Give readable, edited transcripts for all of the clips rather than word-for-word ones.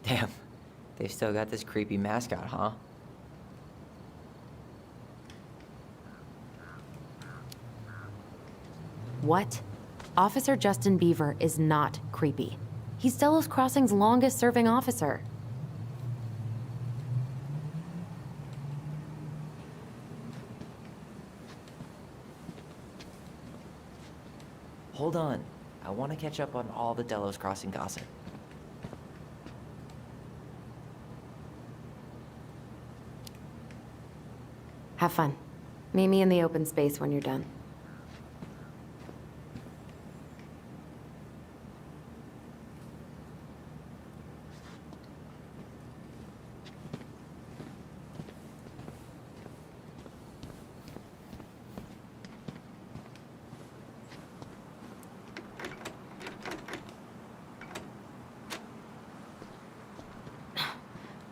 Damn, they still got this creepy mascot, huh? What? Officer Justin Beaver is not creepy. He's Delos Crossing's longest-serving officer. Hold on. I want to catch up on all the Delos Crossing gossip. Have fun. Meet me in the open space when you're done.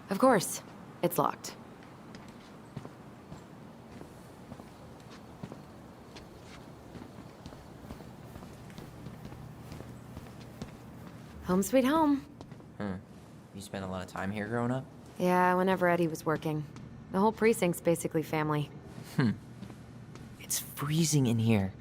Of course. It's locked. Home sweet home. You spent a lot of time here growing up? Yeah, whenever Eddie was working. The whole precinct's basically family. It's freezing in here.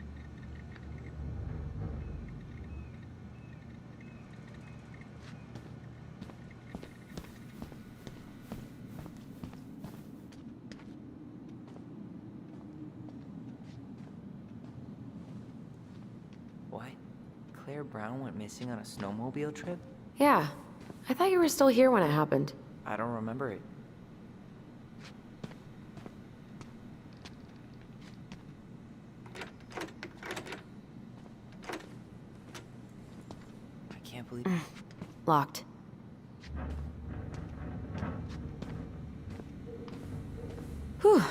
What? Claire Brown went missing on a snowmobile trip? Yeah. I thought you were still here when it happened. I don't remember it. I can't believe... Locked. Whew.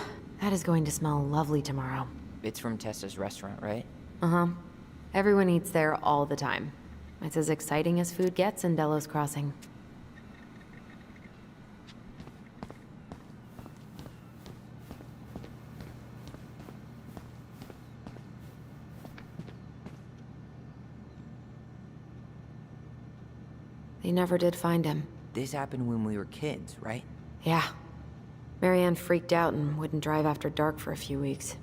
That is going to smell lovely tomorrow. It's from Tessa's restaurant, right? Uh-huh. Everyone eats there all the time. It's as exciting as food gets in Delos Crossing. They never did find him. This happened when we were kids, right? Yeah. Marianne freaked out and wouldn't drive after dark for a few weeks.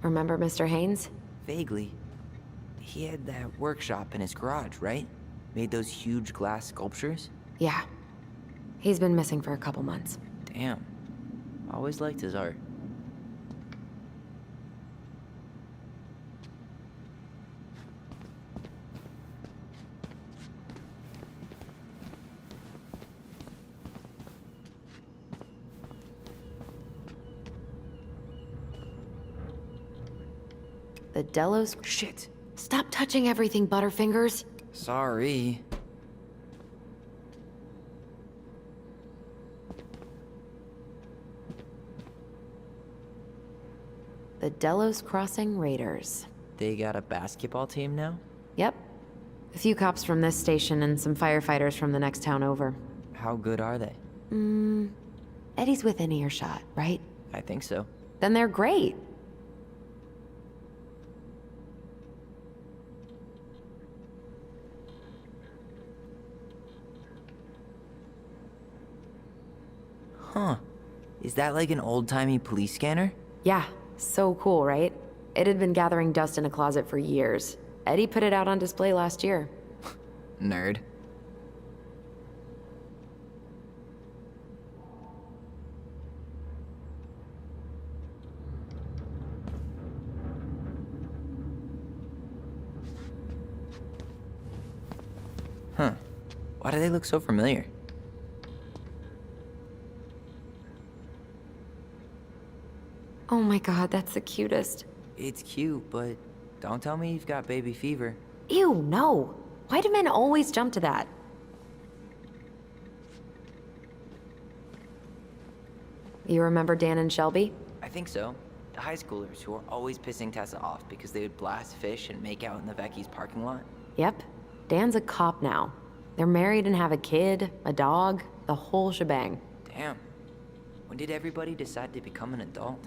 Remember Mr. Haynes? Vaguely. He had that workshop in his garage, right? Made those huge glass sculptures? Yeah. He's been missing for a couple months. Damn. Always liked his art. The Delos... Shit! Stop touching everything, Butterfingers! Sorry. The Delos Crossing Raiders. They got a basketball team now? Yep. A few cops from this station and some firefighters from the next town over. How good are they? Eddie's within earshot, right? I think so. Then they're great. Huh. Is that like an old-timey police scanner? Yeah, so cool, right? It had been gathering dust in a closet for years. Eddie put it out on display last year. Nerd. Huh. Why do they look so familiar? Oh my god, that's the cutest. It's cute, but don't tell me you've got baby fever. Ew, no. Why do men always jump to that? You remember Dan and Shelby? I think so. The high schoolers who were always pissing Tessa off because they would blast fish and make out in the Vecchi's parking lot. Yep. Dan's a cop now. They're married and have a kid, a dog, the whole shebang. Damn. When did everybody decide to become an adult?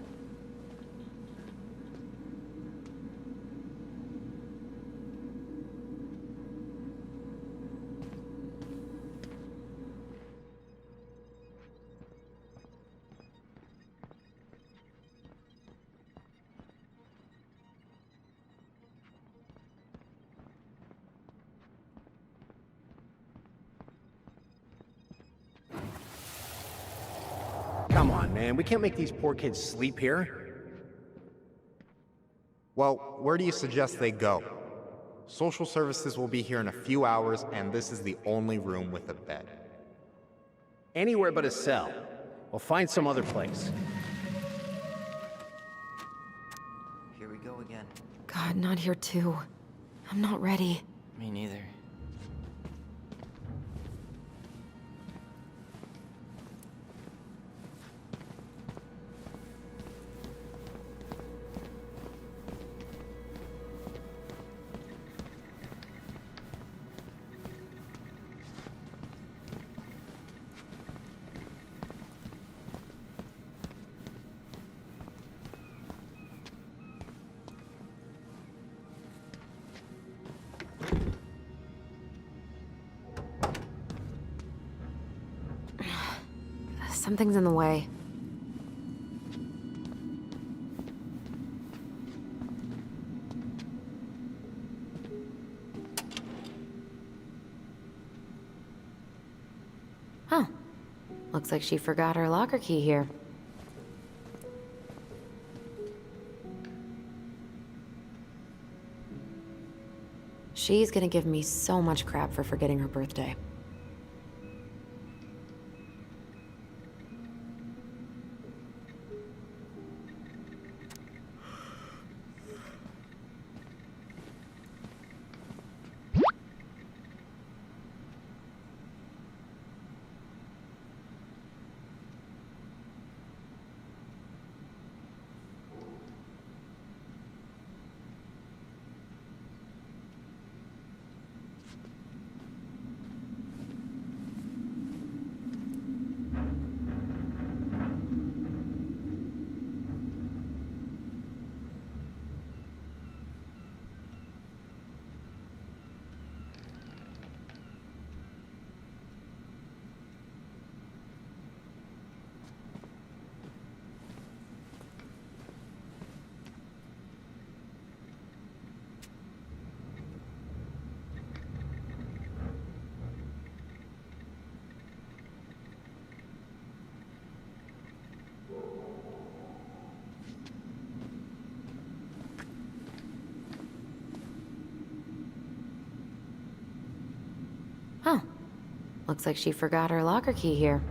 Come on, man. We can't make these poor kids sleep here. Well, where do you suggest they go? Social services will be here in a few hours, and this is the only room with a bed. Anywhere but a cell. We'll find some other place. Here we go again. God, not here too. I'm not ready. Me neither. Something's in the way. Huh. Looks like she forgot her locker key here. She's gonna give me so much crap for forgetting her birthday. Huh. Looks like she forgot her locker key here.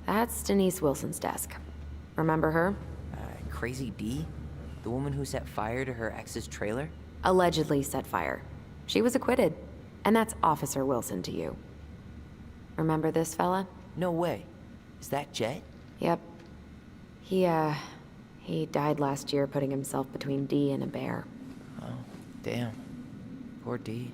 That's Denise Wilson's desk. Remember her? Crazy D? The woman who set fire to her ex's trailer? Allegedly set fire. She was acquitted. And that's Officer Wilson to you. Remember this fella? No way. Is that Jet? Yep. He died last year putting himself between D and a bear. Oh, damn. Poor D.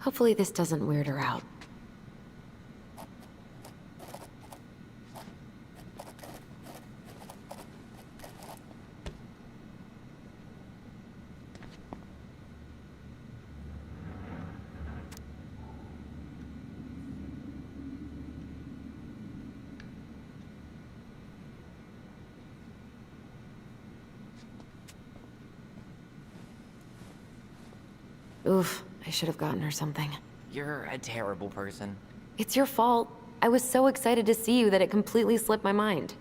Hopefully this doesn't weird her out. Oof, I should have gotten her something. You're a terrible person. It's your fault. I was so excited to see you that it completely slipped my mind.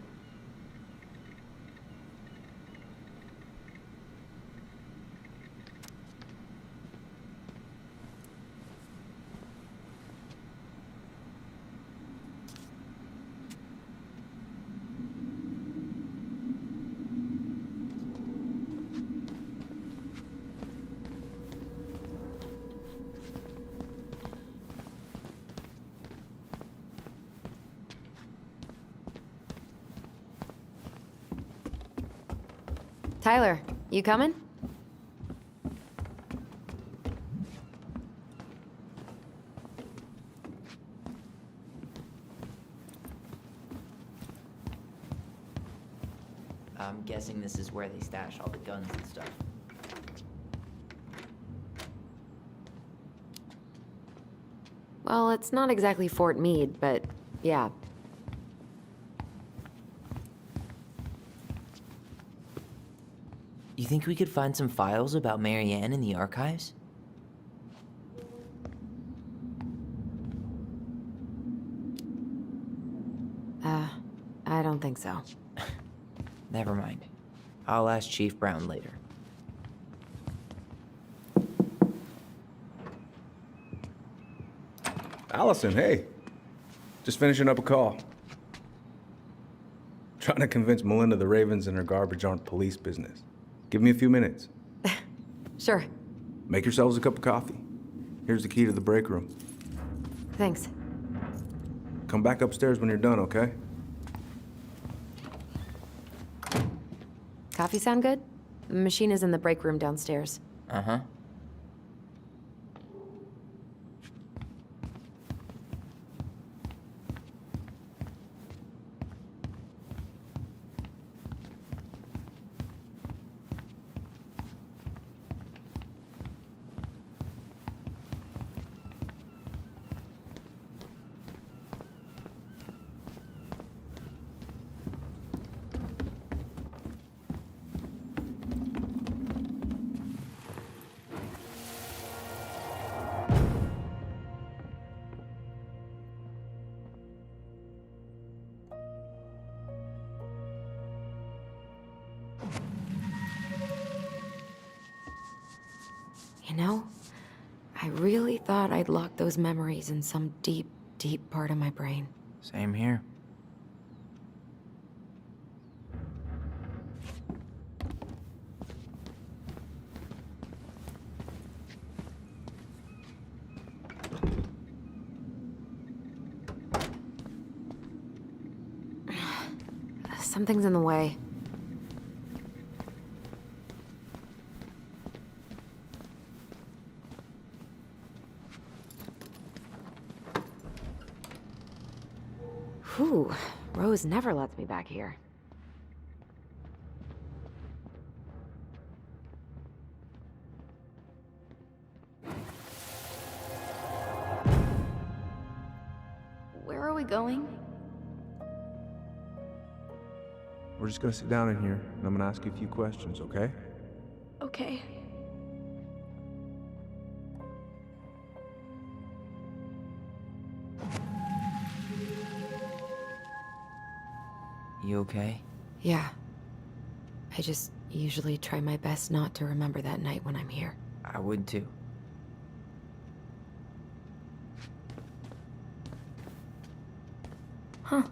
Tyler, you coming? I'm guessing this is where they stash all the guns and stuff. Well, it's not exactly Fort Meade, but yeah. You think we could find some files about Marianne in the archives? I don't think so. Never mind. I'll ask Chief Brown later. Allison, hey. Just finishing up a call. Trying to convince Melinda the Ravens and her garbage aren't police business. Give me a few minutes. Sure. Make yourselves a cup of coffee. Here's the key to the break room. Thanks. Come back upstairs when you're done, okay? Coffee sound good? The machine is in the break room downstairs. Uh-huh. You know, I really thought I'd locked those memories in some deep, deep part of my brain. Same here. Something's in the way. Whew, Rose never lets me back here. Where are we going? We're just gonna sit down in here, and I'm gonna ask you a few questions, okay? Okay. You okay? Yeah. I just usually try my best not to remember that night when I'm here. I would too. Huh.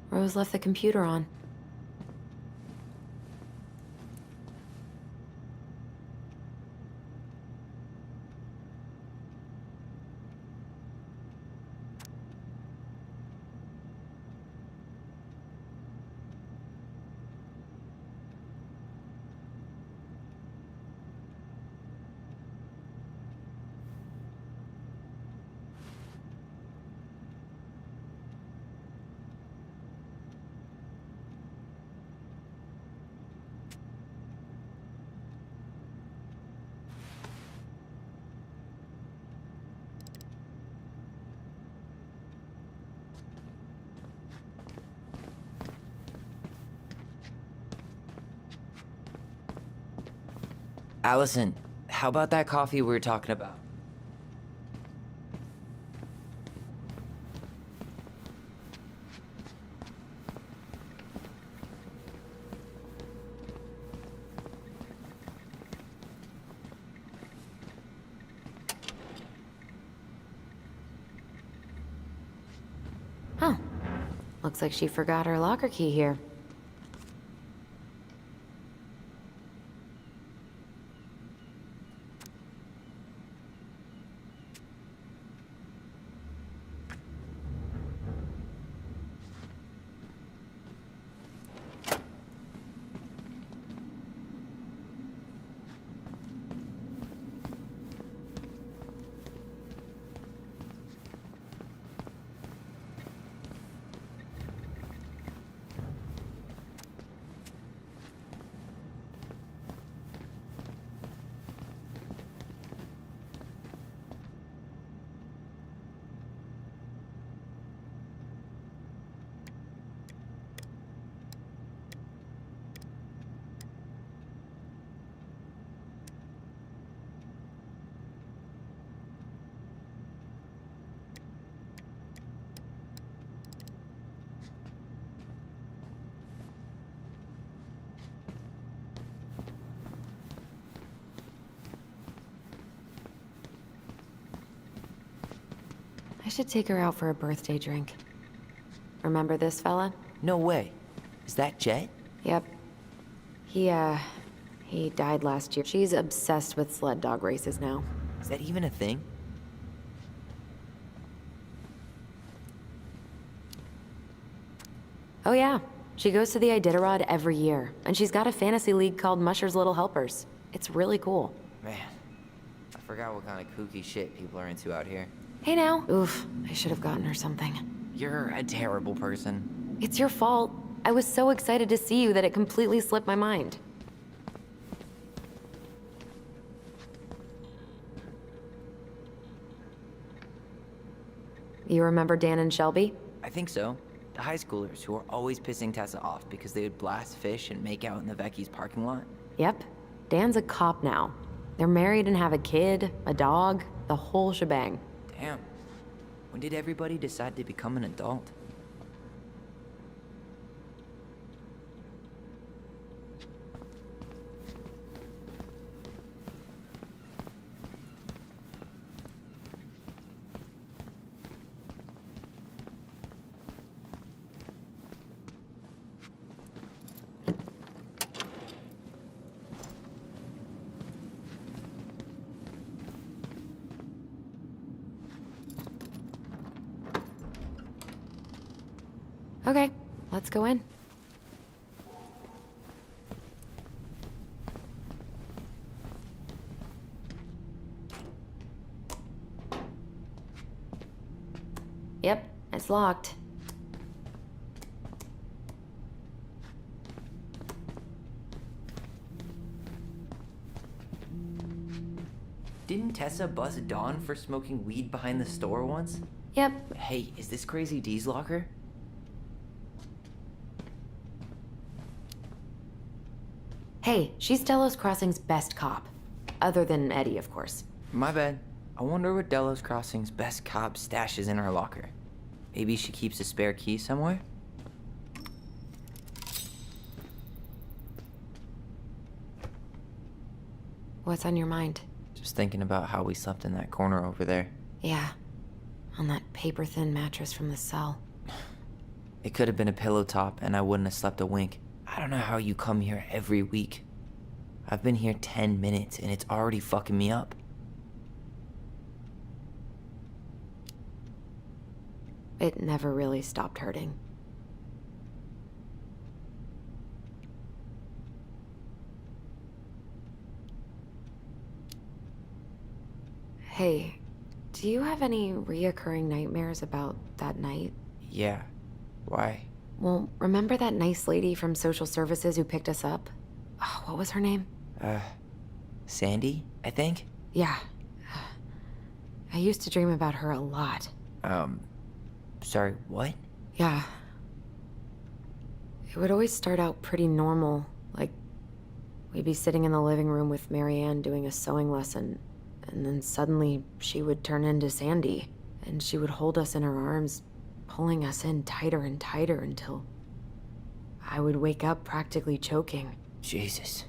Rose left the computer on. Allison, how about that coffee we were talking about? Looks like she forgot her locker key here. I should take her out for a birthday drink. Remember this fella? No way. Is that Jet? Yep. He died last year. She's obsessed with sled dog races now. Is that even a thing? Oh yeah. She goes to the Iditarod every year, and she's got a fantasy league called Musher's Little Helpers. It's really cool. Man, I forgot what kind of kooky shit people are into out here. Hey now. Oof, I should have gotten her something. You're a terrible person. It's your fault. I was so excited to see you that it completely slipped my mind. You remember Dan and Shelby? I think so. The high schoolers who were always pissing Tessa off because they would blast fish and make out in the Vecchi's parking lot. Yep. Dan's a cop now. They're married and have a kid, a dog, the whole shebang. Damn. When did everybody decide to become an adult? Okay, let's go in. Yep, it's locked. Didn't Tessa bust Dawn for smoking weed behind the store once? Yep. Hey, is this Crazy D's locker? Hey, she's Delos Crossing's best cop. Other than Eddie, of course. My bad. I wonder what Delos Crossing's best cop stashes in her locker. Maybe she keeps a spare key somewhere? What's on your mind? Just thinking about how we slept in that corner over there. Yeah, on that paper-thin mattress from the cell. It could have been a pillow top and I wouldn't have slept a wink. I don't know how you come here every week. I've been here 10 minutes and it's already fucking me up. It never really stopped hurting. Hey, do you have any reoccurring nightmares about that night? Yeah. Why? Well, remember that nice lady from social services who picked us up? Oh, what was her name? Sandy, I think? Yeah. I used to dream about her a lot. Sorry, what? Yeah. It would always start out pretty normal, like we'd be sitting in the living room with Marianne doing a sewing lesson, and then suddenly she would turn into Sandy, and she would hold us in her arms, pulling us in tighter and tighter until I would wake up practically choking. Jesus.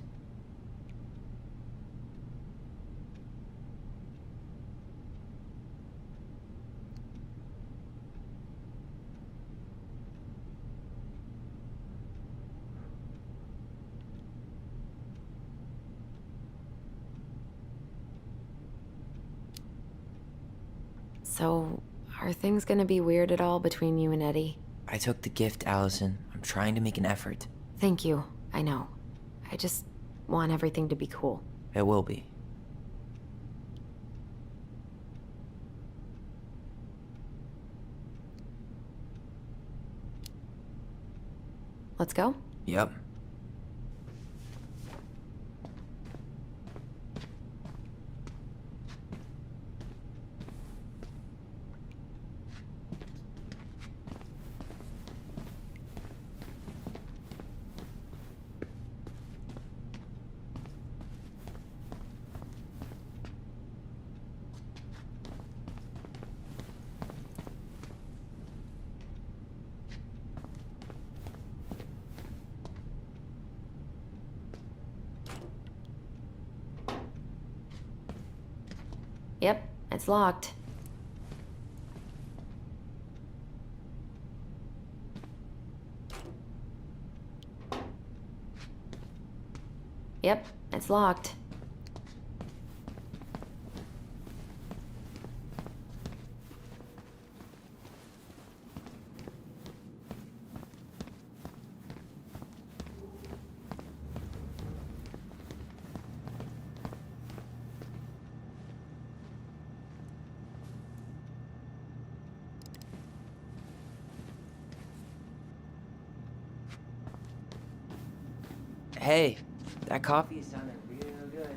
So, are things gonna be weird at all between you and Eddie? I took the gift, Allison. I'm trying to make an effort. Thank you. I know. I just want everything to be cool. It will be. Let's go? Yep. Yep, it's locked. Yep, it's locked. Hey, that coffee is sounding real good.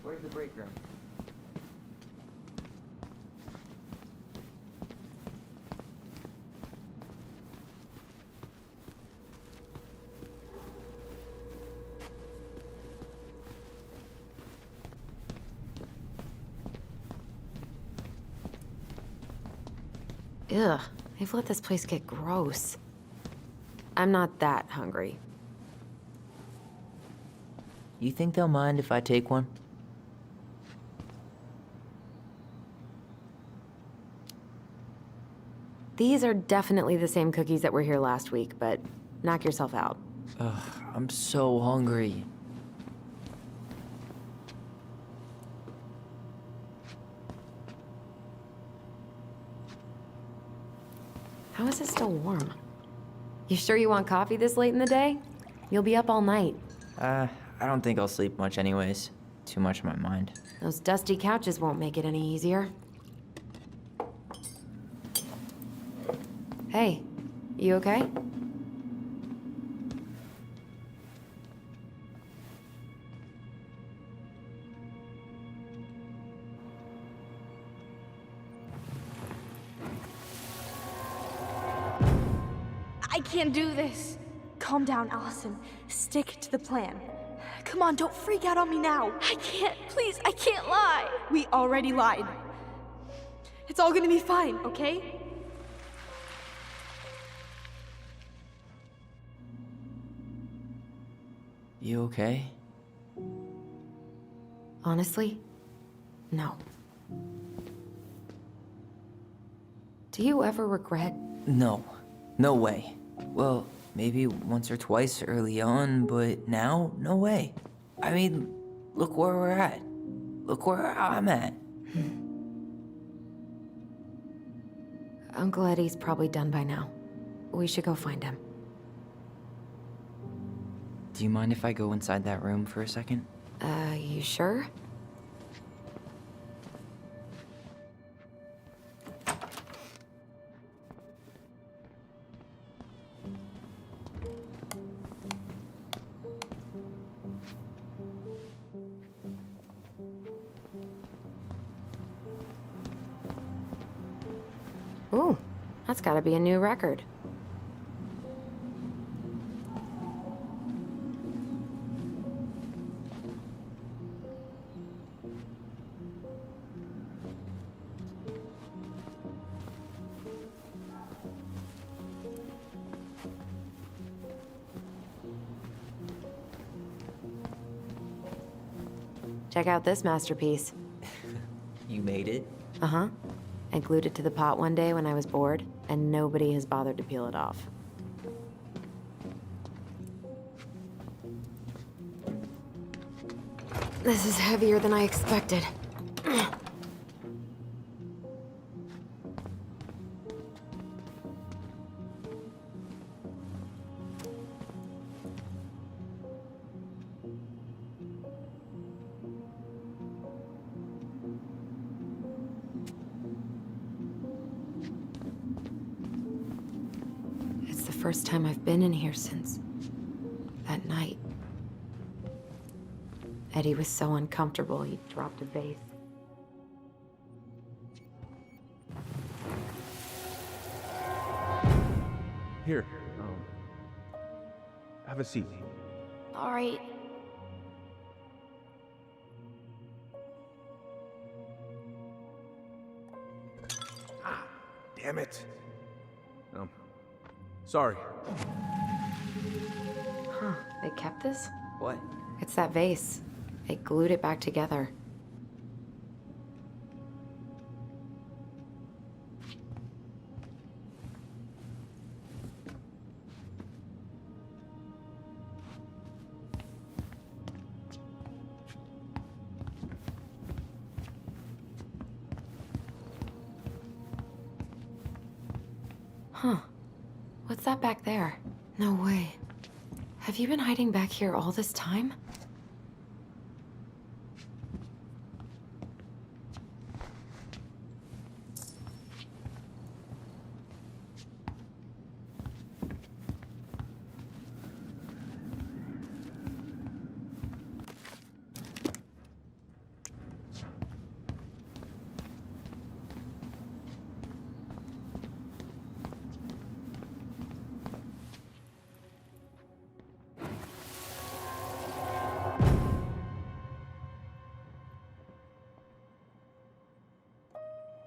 Where's the break room? Ugh, they've let this place get gross. I'm not that hungry. You think they'll mind if I take one? These are definitely the same cookies that were here last week, but knock yourself out. Ugh, I'm so hungry. How is it still warm? You sure you want coffee this late in the day? You'll be up all night. I don't think I'll sleep much anyways. Too much on my mind. Those dusty couches won't make it any easier. Hey, you okay? I can't do this. Calm down, Allison. Stick to the plan. Come on, don't freak out on me now. I can't, please, I can't lie. We already lied. It's all gonna be fine, okay? You okay? Honestly, no. Do you ever regret? No. No way. Well, maybe once or twice early on, but now, no way. I mean, look where we're at. Look where I'm at. Uncle Eddie's probably done by now. We should go find him. Do you mind if I go inside that room for a second? You sure? Ooh, that's gotta be a new record. Check out this masterpiece. You made it? Uh-huh. I glued it to the pot one day when I was bored, and nobody has bothered to peel it off. This is heavier than I expected. first time I've been in here since that night. Eddie was so uncomfortable, he dropped a vase. Here, have a seat. All right. Damn it. Sorry. Huh, they kept this? What? It's that vase. They glued it back together. Huh. What's that back there? No way. Have you been hiding back here all this time?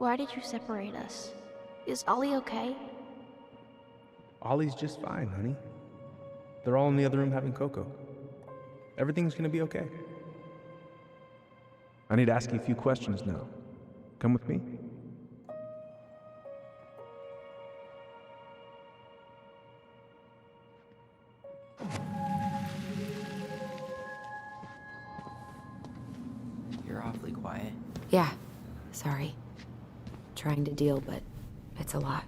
Why did you separate us? Is Ollie okay? Ollie's just fine, honey. They're all in the other room having cocoa. Everything's gonna be okay. I need to ask you a few questions now. Come with me? You're awfully quiet. Yeah, sorry. Trying to deal, but it's a lot.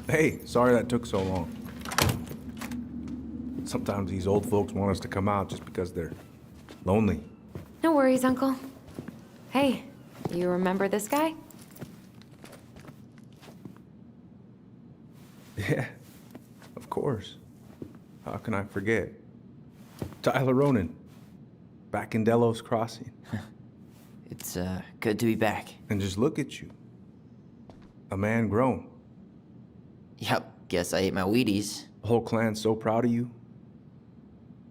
Hey, sorry that took so long. Sometimes these old folks want us to come out just because they're lonely. No worries, Uncle. Hey, you remember this guy? Yeah, of course. How can I forget? Tyler Ronan, back in Delos Crossing. It's, good to be back. And just look at you. A man grown. Yep, guess I ate my Wheaties. The whole clan's so proud of you.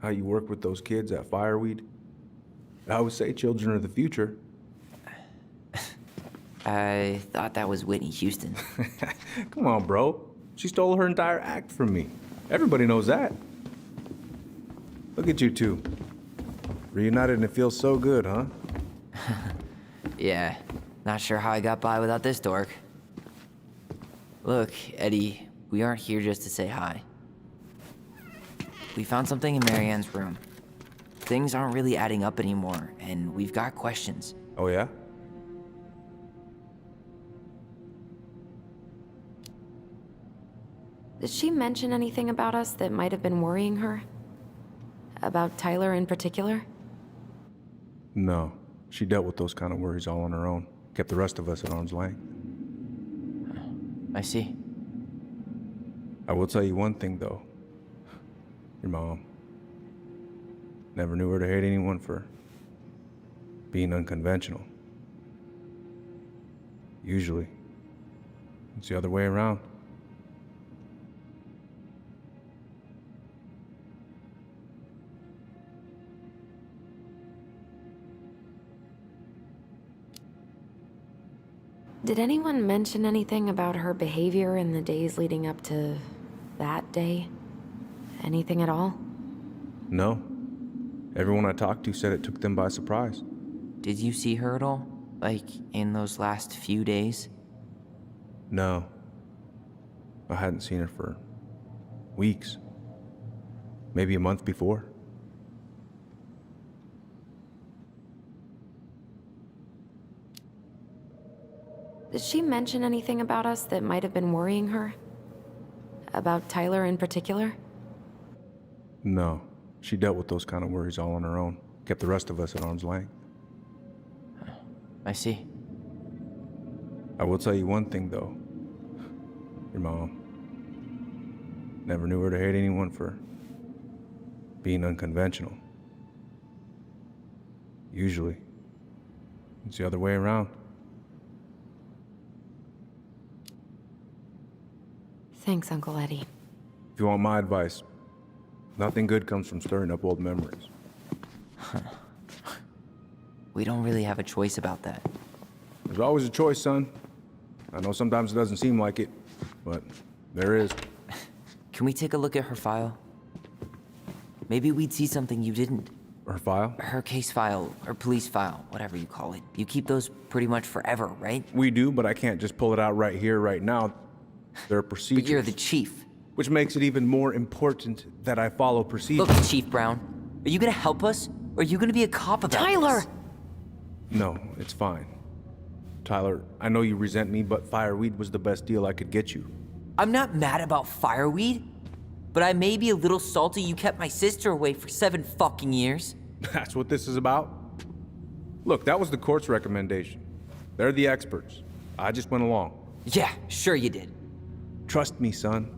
How you work with those kids at Fireweed. I always say children are the future. I thought that was Whitney Houston. Come on, bro. She stole her entire act from me. Everybody knows that. Look at you two. Reunited and it feels so good, huh? Yeah, not sure how I got by without this dork. Look, Eddie, we aren't here just to say hi. We found something in Marianne's room. Things aren't really adding up anymore, and we've got questions. Oh, yeah? Did she mention anything about us that might have been worrying her? About Tyler in particular? No. She dealt with those kind of worries all on her own. Kept the rest of us at arm's length. I see. I will tell you one thing, though. Your mom. Never knew her to hate anyone for being unconventional. Usually, it's the other way around. Did anyone mention anything about her behavior in the days leading up to that day? Anything at all? No. Everyone I talked to said it took them by surprise. Did you see her at all? Like, in those last few days? No. I hadn't seen her for weeks. Maybe a month before. Did she mention anything about us that might have been worrying her? About Tyler in particular? No, she dealt with those kind of worries all on her own. Kept the rest of us at arm's length. I see. I will tell you one thing, though. Your mom. Never knew her to hate anyone for being unconventional. Usually, it's the other way around. Thanks, Uncle Eddie. If you want my advice, nothing good comes from stirring up old memories. We don't really have a choice about that. There's always a choice, son. I know sometimes it doesn't seem like it, but there is. Can we take a look at her file? Maybe we'd see something you didn't. Her file? Her case file, or police file, whatever you call it. You keep those pretty much forever, right? We do, but I can't just pull it out right here, right now. There are procedures. But you're the chief. Which makes it even more important that I follow procedures. Look, Chief Brown, are you gonna help us? Or are you gonna be a cop about Tyler! this? No, it's fine. Tyler, I know you resent me, but fireweed was the best deal I could get you. I'm not mad about fireweed, but I may be a little salty you kept my sister away for 7 fucking years. That's what this is about? Look, that was the court's recommendation. They're the experts. I just went along. Yeah, sure you did. Trust me, son.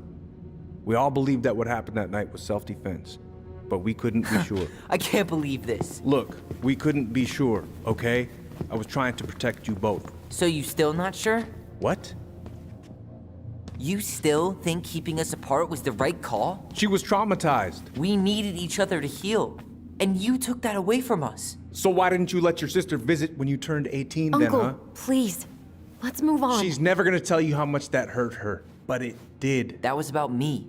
We all believed that what happened that night was self-defense, but we couldn't be sure. I can't believe this. Look, we couldn't be sure, okay? I was trying to protect you both. So you still not sure? What? You still think keeping us apart was the right call? She was traumatized. We needed each other to heal, and you took that away from us. So why didn't you let your sister visit when you turned 18 Uncle, then, huh? please. Let's move on. She's never gonna tell you how much that hurt her, but it did. That was about me.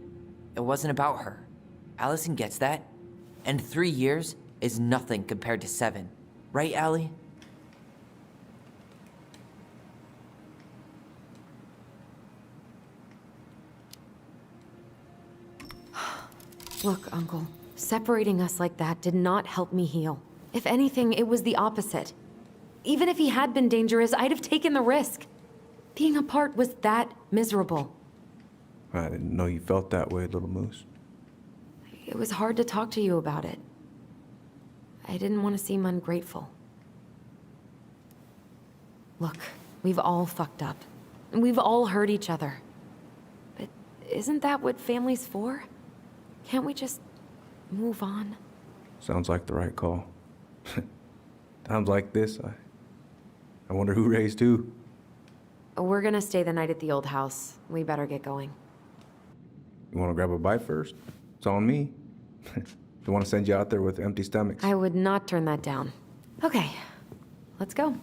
It wasn't about her. Allison gets that. And 3 years is nothing compared to 7. Right, Allie? Look, Uncle, separating us like that did not help me heal. If anything, it was the opposite. Even if he had been dangerous, I'd have taken the risk. Being apart was that miserable. I didn't know you felt that way, little moose. It was hard to talk to you about it. I didn't want to seem ungrateful. Look, we've all fucked up. And we've all hurt each other. But isn't that what family's for? Can't we just move on? Sounds like the right call. Times like this, I wonder who raised who. We're gonna stay the night at the old house. We better get going. You wanna grab a bite first? It's on me. Don't wanna send you out there with empty stomachs. I would not turn that down. Okay, let's go.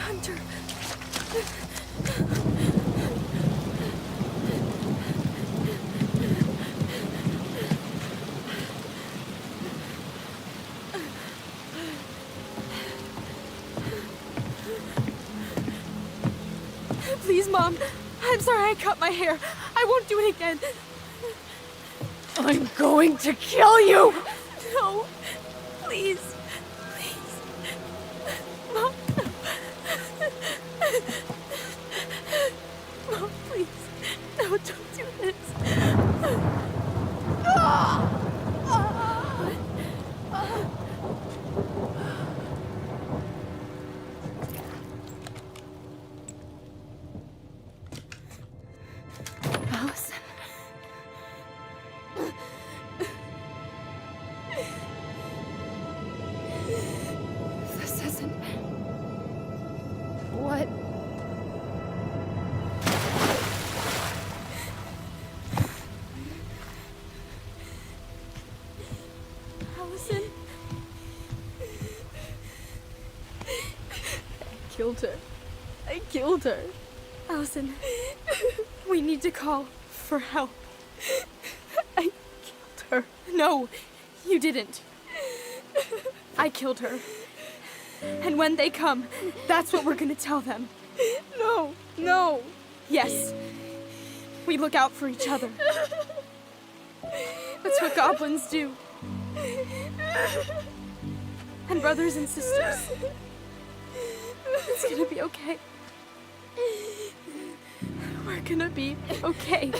Hunter. Please, Mom. I'm sorry I cut my hair. I won't do it again. I'm going to kill you! No. Please. Please. Mom. Mom, please. No, don't do this. killed her. I killed her. Allison, we need to call for help. I killed her. No, you didn't. I killed her. And when they come, that's what we're gonna tell them. No, no. Yes. We look out for each other. That's what goblins do. And brothers and sisters. It's gonna be okay. We're gonna be okay.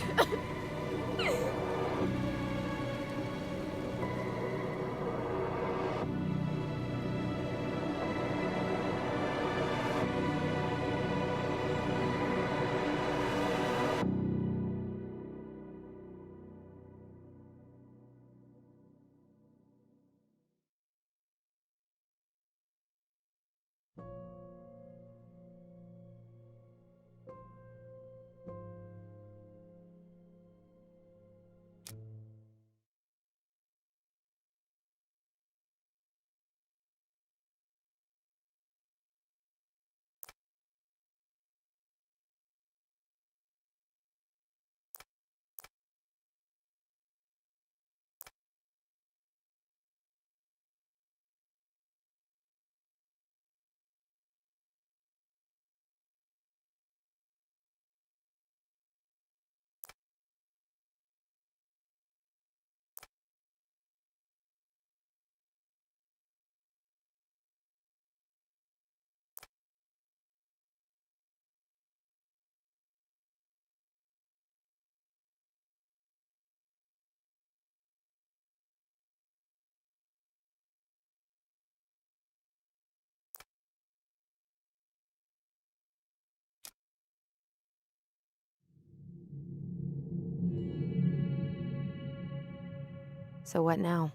So what now?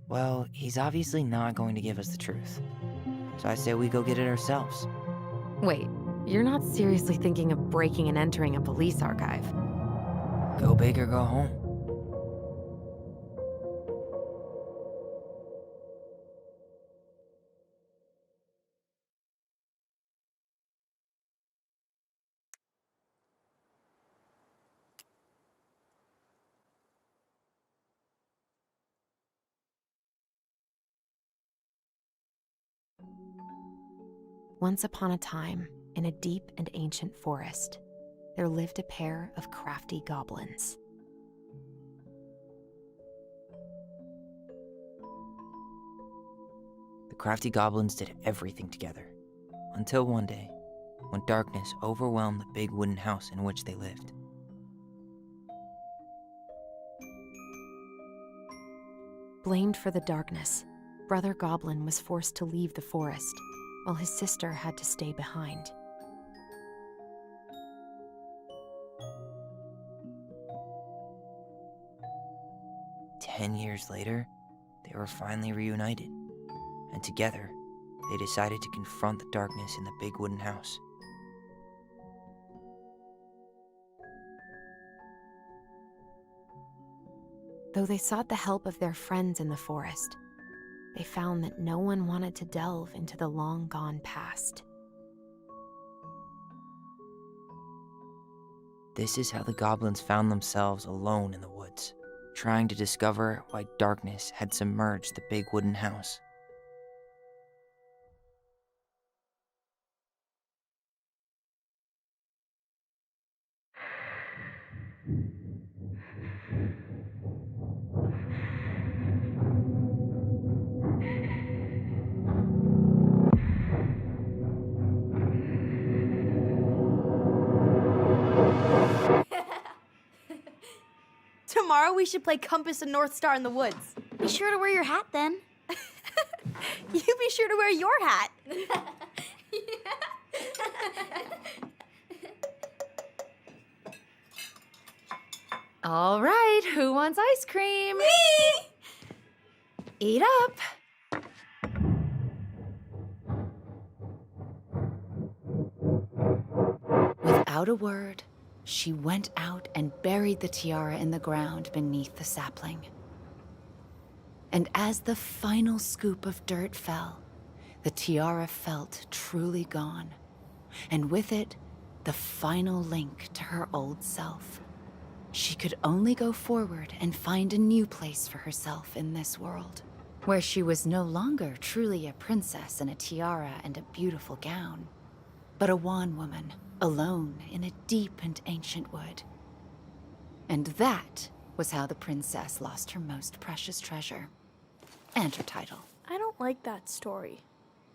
Well, he's obviously not going to give us the truth. So I say we go get it ourselves. Wait, you're not seriously thinking of breaking and entering a police archive? Go big or go home. Once upon a time, in a deep and ancient forest, there lived a pair of crafty goblins. The crafty goblins did everything together, until one day, when darkness overwhelmed the big wooden house in which they lived. Blamed for the darkness, Brother Goblin was forced to leave the forest, while his sister had to stay behind. Ten years later, they were finally reunited, and together, they decided to confront the darkness in the big wooden house. Though they sought the help of their friends in the forest, they found that no one wanted to delve into the long-gone past. This is how the goblins found themselves alone in the woods, trying to discover why darkness had submerged the big wooden house. Tomorrow we should play Compass and North Star in the woods. Be sure to wear your hat then. You be sure to wear your hat. All right, who wants ice cream? Me! Eat up. Without a word, she went out and buried the tiara in the ground beneath the sapling. And as the final scoop of dirt fell, the tiara felt truly gone, and with it, the final link to her old self. She could only go forward and find a new place for herself in this world, where she was no longer truly a princess in a tiara and a beautiful gown, but a wan woman, alone in a deep and ancient wood. And that was how the princess lost her most precious treasure, and her title. I don't like that story.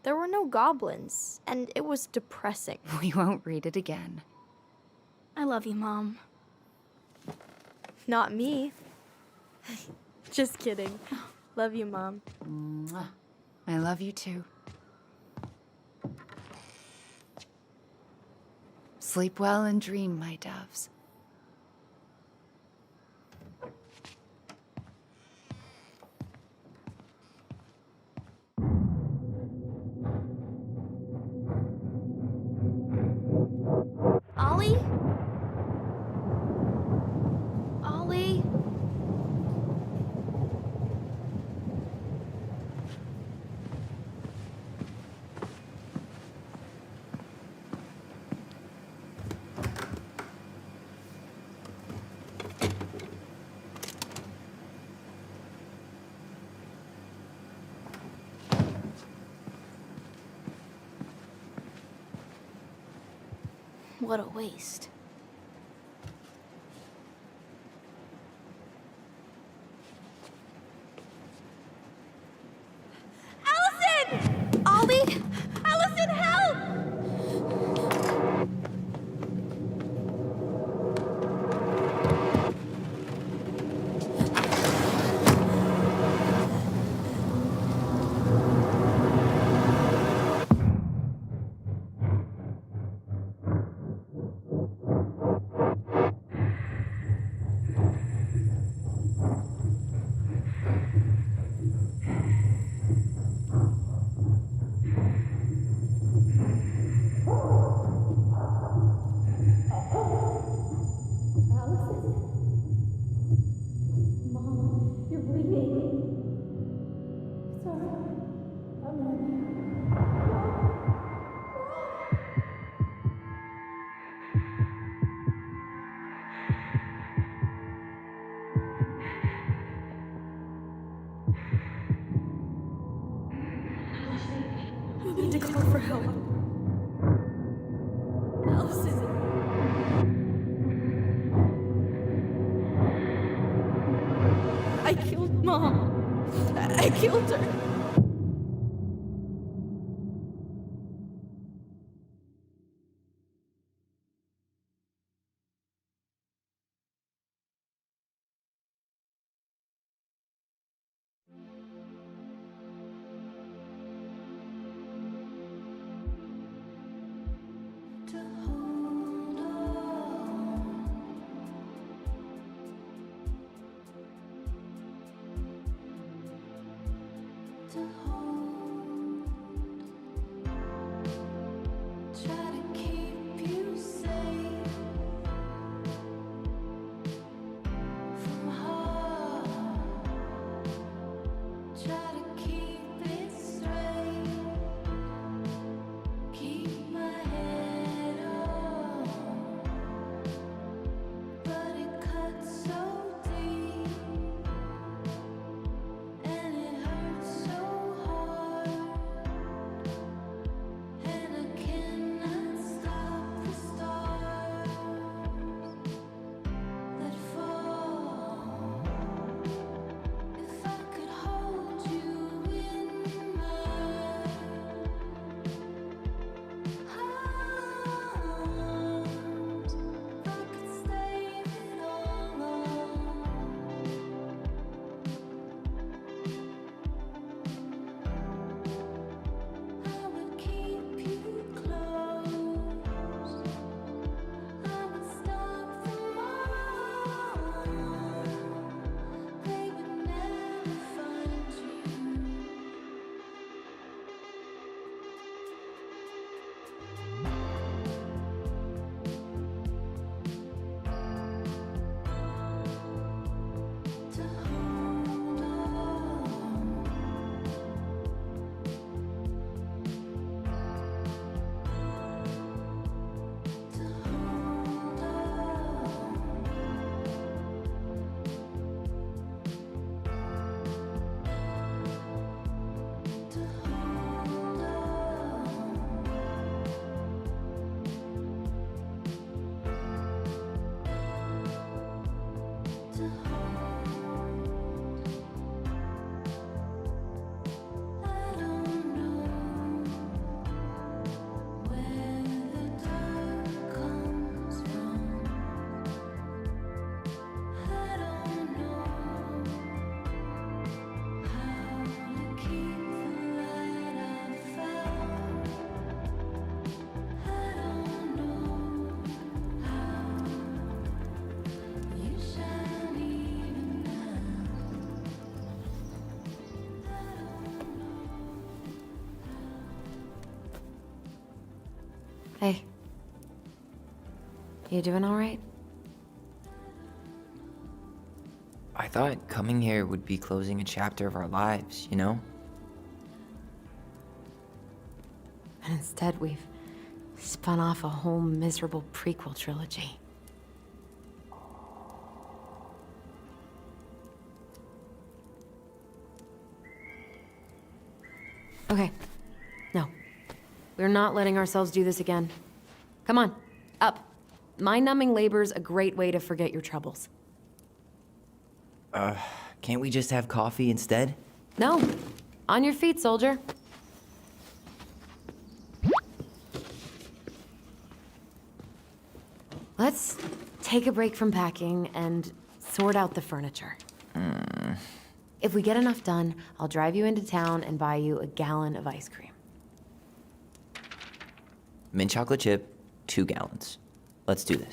There were no goblins, and it was depressing. We won't read it again. I love you, Mom. Not me. Just kidding. Love you, Mom. Mwah. I love you too. Sleep well and dream, my doves. Ollie? Ollie? What a waste. Allison! Ollie! Allison, help! I need to call for help. Allison. I killed Mom. I killed her. Keep my head up. Hey. You doing all right? I thought coming here would be closing a chapter of our lives, you know? And instead, we've spun off a whole miserable prequel trilogy. Okay. No. We're not letting ourselves do this again. Come on, up. Mind-numbing labor's a great way to forget your troubles. Can't we just have coffee instead? No. On your feet, soldier. Let's take a break from packing and sort out the furniture. If we get enough done, I'll drive you into town and buy you a gallon of ice cream. Mint chocolate chip, 2 gallons. Let's do this.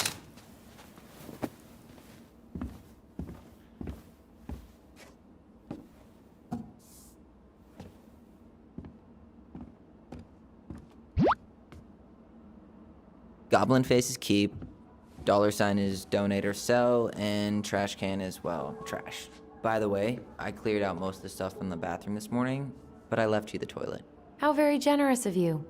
Goblin face is keep, $sign is donate or sell, and trash can is, well, trash. By the way, I cleared out most of the stuff from the bathroom this morning, but I left you the toilet. How very generous of you.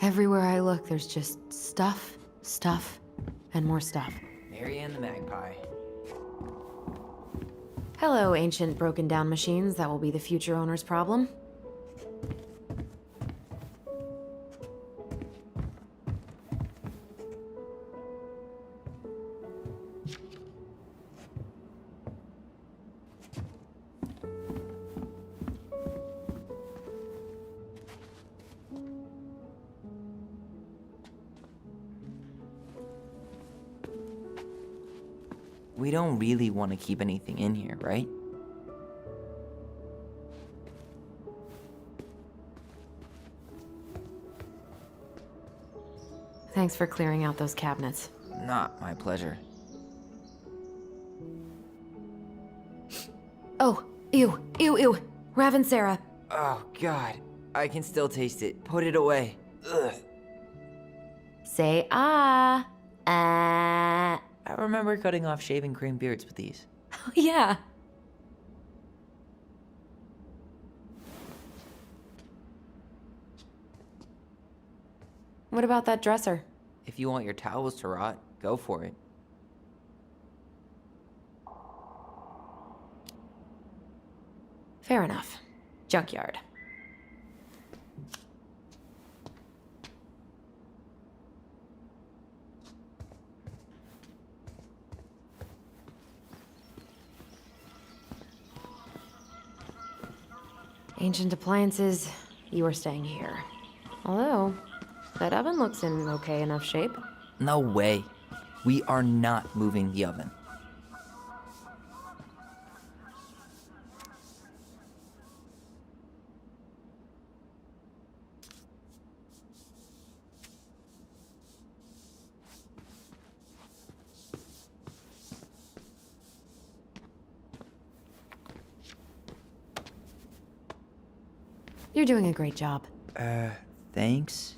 Everywhere I look, there's just stuff, stuff, and more stuff. Marianne the magpie. Hello, ancient broken-down machines that will be the future owner's problem. We don't really want to keep anything in here, right? Thanks for clearing out those cabinets. Not my pleasure. Oh, ew, ew, ew. Raven Sarah. Oh, God. I can still taste it. Put it away. Ugh. Say ah. Ah. I remember cutting off shaving cream beards with these. Oh, yeah. What about that dresser? If you want your towels to rot, go for it. Fair enough. Junkyard. Ancient appliances, you are staying here. Although, that oven looks in okay enough shape. No way. We are not moving the oven. You're doing a great job. Thanks?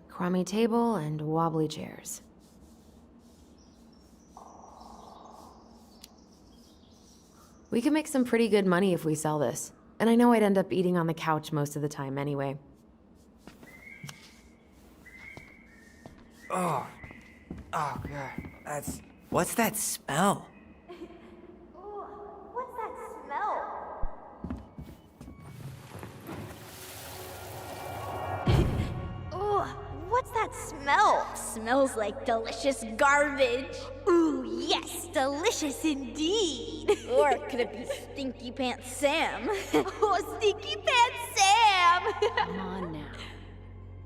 Crummy table and wobbly chairs. We could make some pretty good money if we sell this. And I know I'd end up eating on the couch most of the time anyway. Oh, God. What's that smell? Ooh, what's that smell? Ooh, what's that smell? Smells like delicious garbage. Ooh, yes, delicious indeed. Or could it be Stinky Pants Sam? Oh, Stinky Pants Sam! Come on now.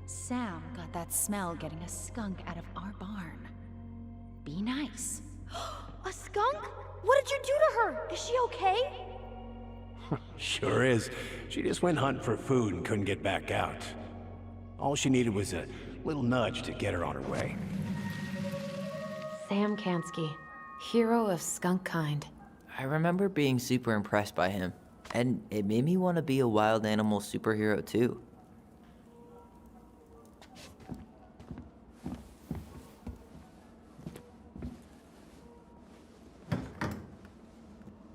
Sam got that smell getting a skunk out of our barn. Be nice. A skunk? What did you do to her? Is she okay? Sure is. She just went hunting for food and couldn't get back out. All she needed was a Little nudge to get her on her way. Sam Kansky, hero of skunk kind. I remember being super impressed by him, and it made me want to be a wild animal superhero too.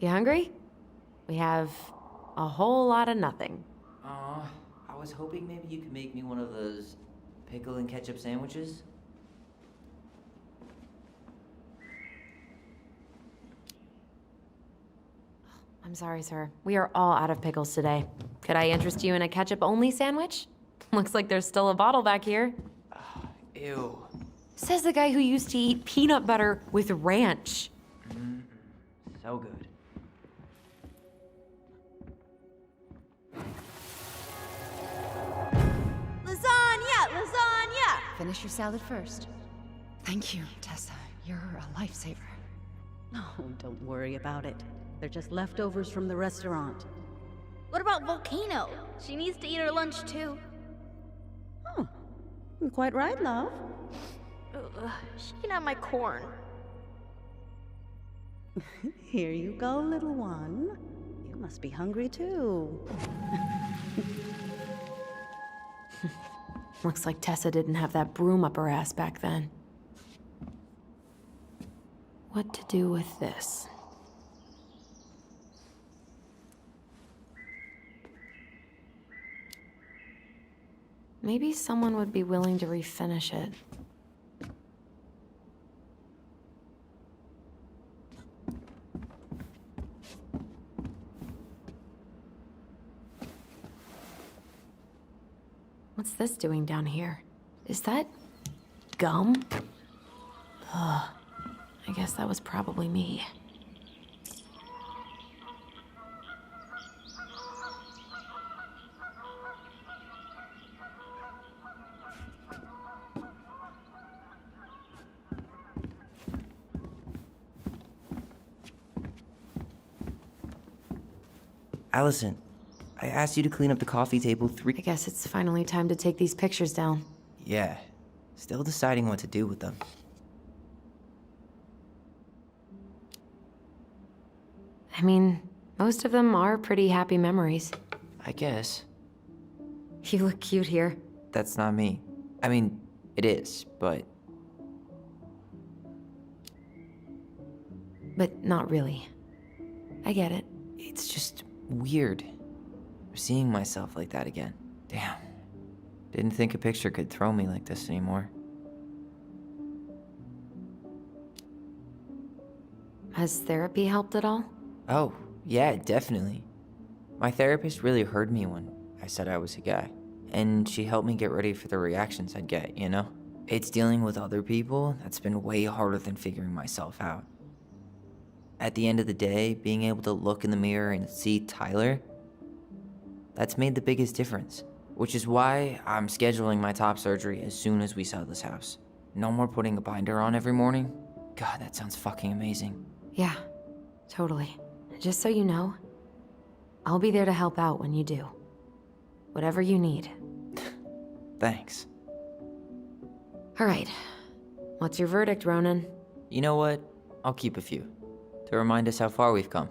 You hungry? We have a whole lot of nothing. I was hoping maybe you could make me one of those pickle and ketchup sandwiches. I'm sorry, sir. We are all out of pickles today. Could I interest you in a ketchup-only sandwich? Looks like there's still a bottle back here. Ew. Says the guy who used to eat peanut butter with ranch. So good. Lasagna! Lasagna! Finish your salad first. Thank you, Tessa. You're a lifesaver. Oh, don't worry about it. They're just leftovers from the restaurant. What about Volcano? She needs to eat her lunch too. Oh, quite right, love. Ugh, she can have my corn. Here you go, little one. You must be hungry too. Looks like Tessa didn't have that broom up her ass back then. What to do with this? Maybe someone would be willing to refinish it. What's this doing down here? Is that gum? Ugh. I guess that was probably me. Allison, I asked you to clean up the coffee table I guess it's finally time to take these pictures down. Yeah, still deciding what to do with them. I mean, most of them are pretty happy memories. I guess. You look cute here. That's not me. I mean, it is, but But not really. I get it. it's just weird. Seeing myself like that again. Damn. Didn't think a picture could throw me like this anymore. Has therapy helped at all? Oh, yeah, definitely. My therapist really heard me when I said I was a guy. And she helped me get ready for the reactions I'd get, you know? It's dealing with other people that's been way harder than figuring myself out. At the end of the day, being able to look in the mirror and see Tyler, that's made the biggest difference. Which is why I'm scheduling my top surgery as soon as we sell this house. No more putting a binder on every morning. God, that sounds fucking amazing. Yeah, totally. Just so you know, I'll be there to help out when you do. Whatever you need. Thanks. All right. What's your verdict, Ronan? You know what? I'll keep a few. To remind us how far we've come.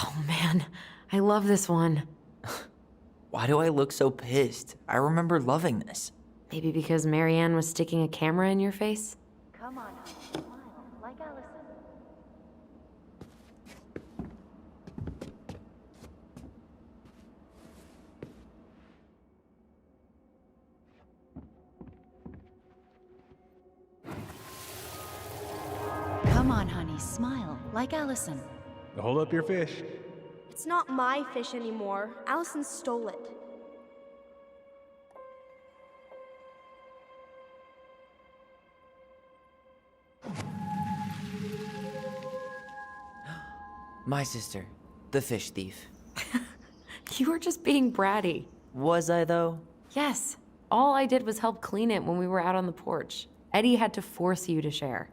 Oh man, I love this one. Why do I look so pissed? I remember loving this. Maybe because Marianne was sticking a camera in your face? Come on, smile like Allison. Come on, honey, smile like Allison. Hold up your fish. It's not my fish anymore. Allison stole it. My sister, the fish thief. You were just being bratty. Was I, though? Yes. All I did was help clean it when we were out on the porch. Eddie had to force you to share.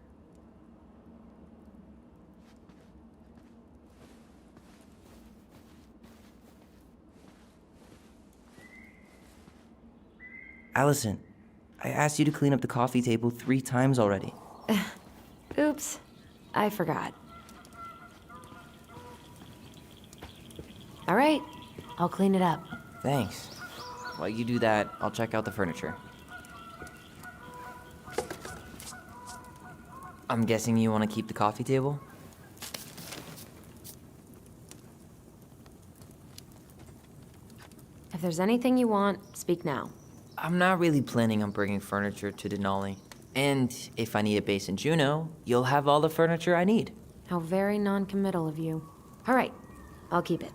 Allison, I asked you to clean up the coffee table 3 times already. Oops. I forgot. All right. I'll clean it up. Thanks. While you do that, I'll check out the furniture. I'm guessing you want to keep the coffee table? If there's anything you want, speak now. I'm not really planning on bringing furniture to Denali. And if I need a base in Juneau, you'll have all the furniture I need. How very non-committal of you. All right. I'll keep it.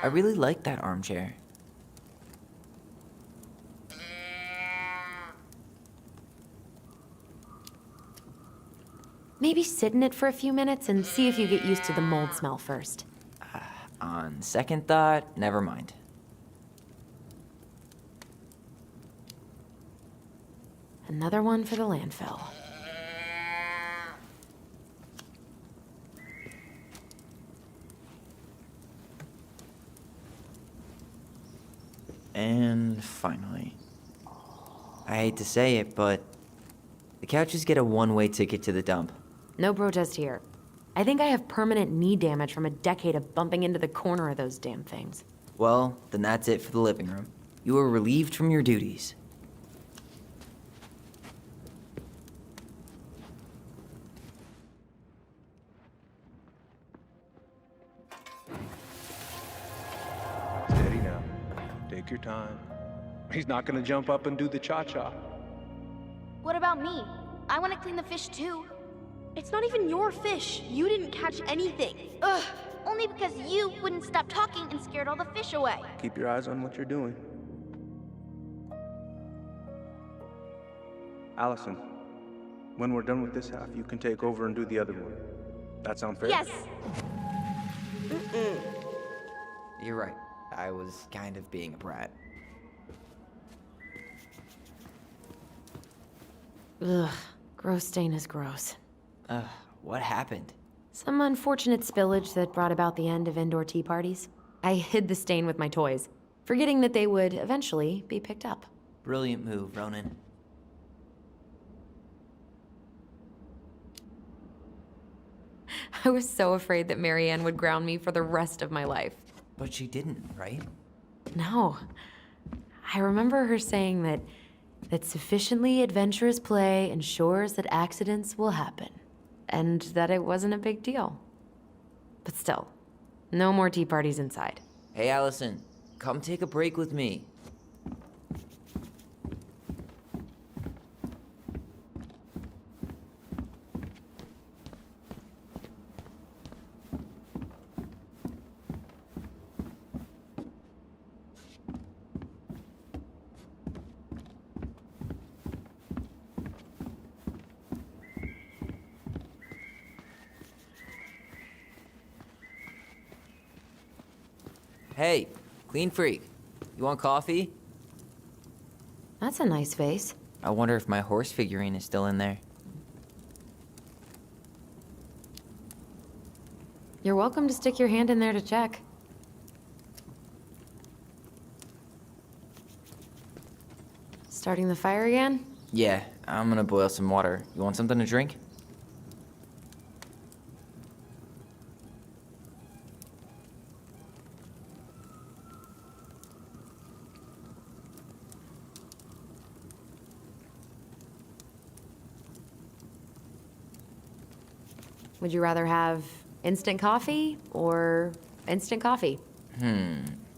I really like that armchair. Maybe sit in it for a few minutes and see if you get used to the mold smell first. On second thought, never mind. Another one for the landfill. And finally. I hate to say it, but the couches get a one-way ticket to the dump. No protest here. I think I have permanent knee damage from a decade of bumping into the corner of those damn things. Well, then that's it for the living room. You are relieved from your duties. Steady now. Take your time. He's not gonna jump up and do the cha-cha. What about me? I want to clean the fish too. It's not even your fish. You didn't catch anything. Ugh, only because you wouldn't stop talking and scared all the fish away. Keep your eyes on what you're doing. Allison, when we're done with this half, you can take over and do the other one. That sound fair? Yes. You're right. I was kind of being a brat. Ugh, gross stain is gross. What happened? Some unfortunate spillage that brought about the end of indoor tea parties. I hid the stain with my toys, forgetting that they would eventually be picked up. Brilliant move, Ronan. I was so afraid that Marianne would ground me for the rest of my life. But she didn't, right? No. I remember her saying that sufficiently adventurous play ensures that accidents will happen, and that it wasn't a big deal. But still, no more tea parties inside. Hey, Allison, come take a break with me. Hey, clean freak. You want coffee? That's a nice face. I wonder if my horse figurine is still in there. You're welcome to stick your hand in there to check. Starting the fire again? Yeah, I'm gonna boil some water. You want something to drink? Would you rather have instant coffee or instant coffee?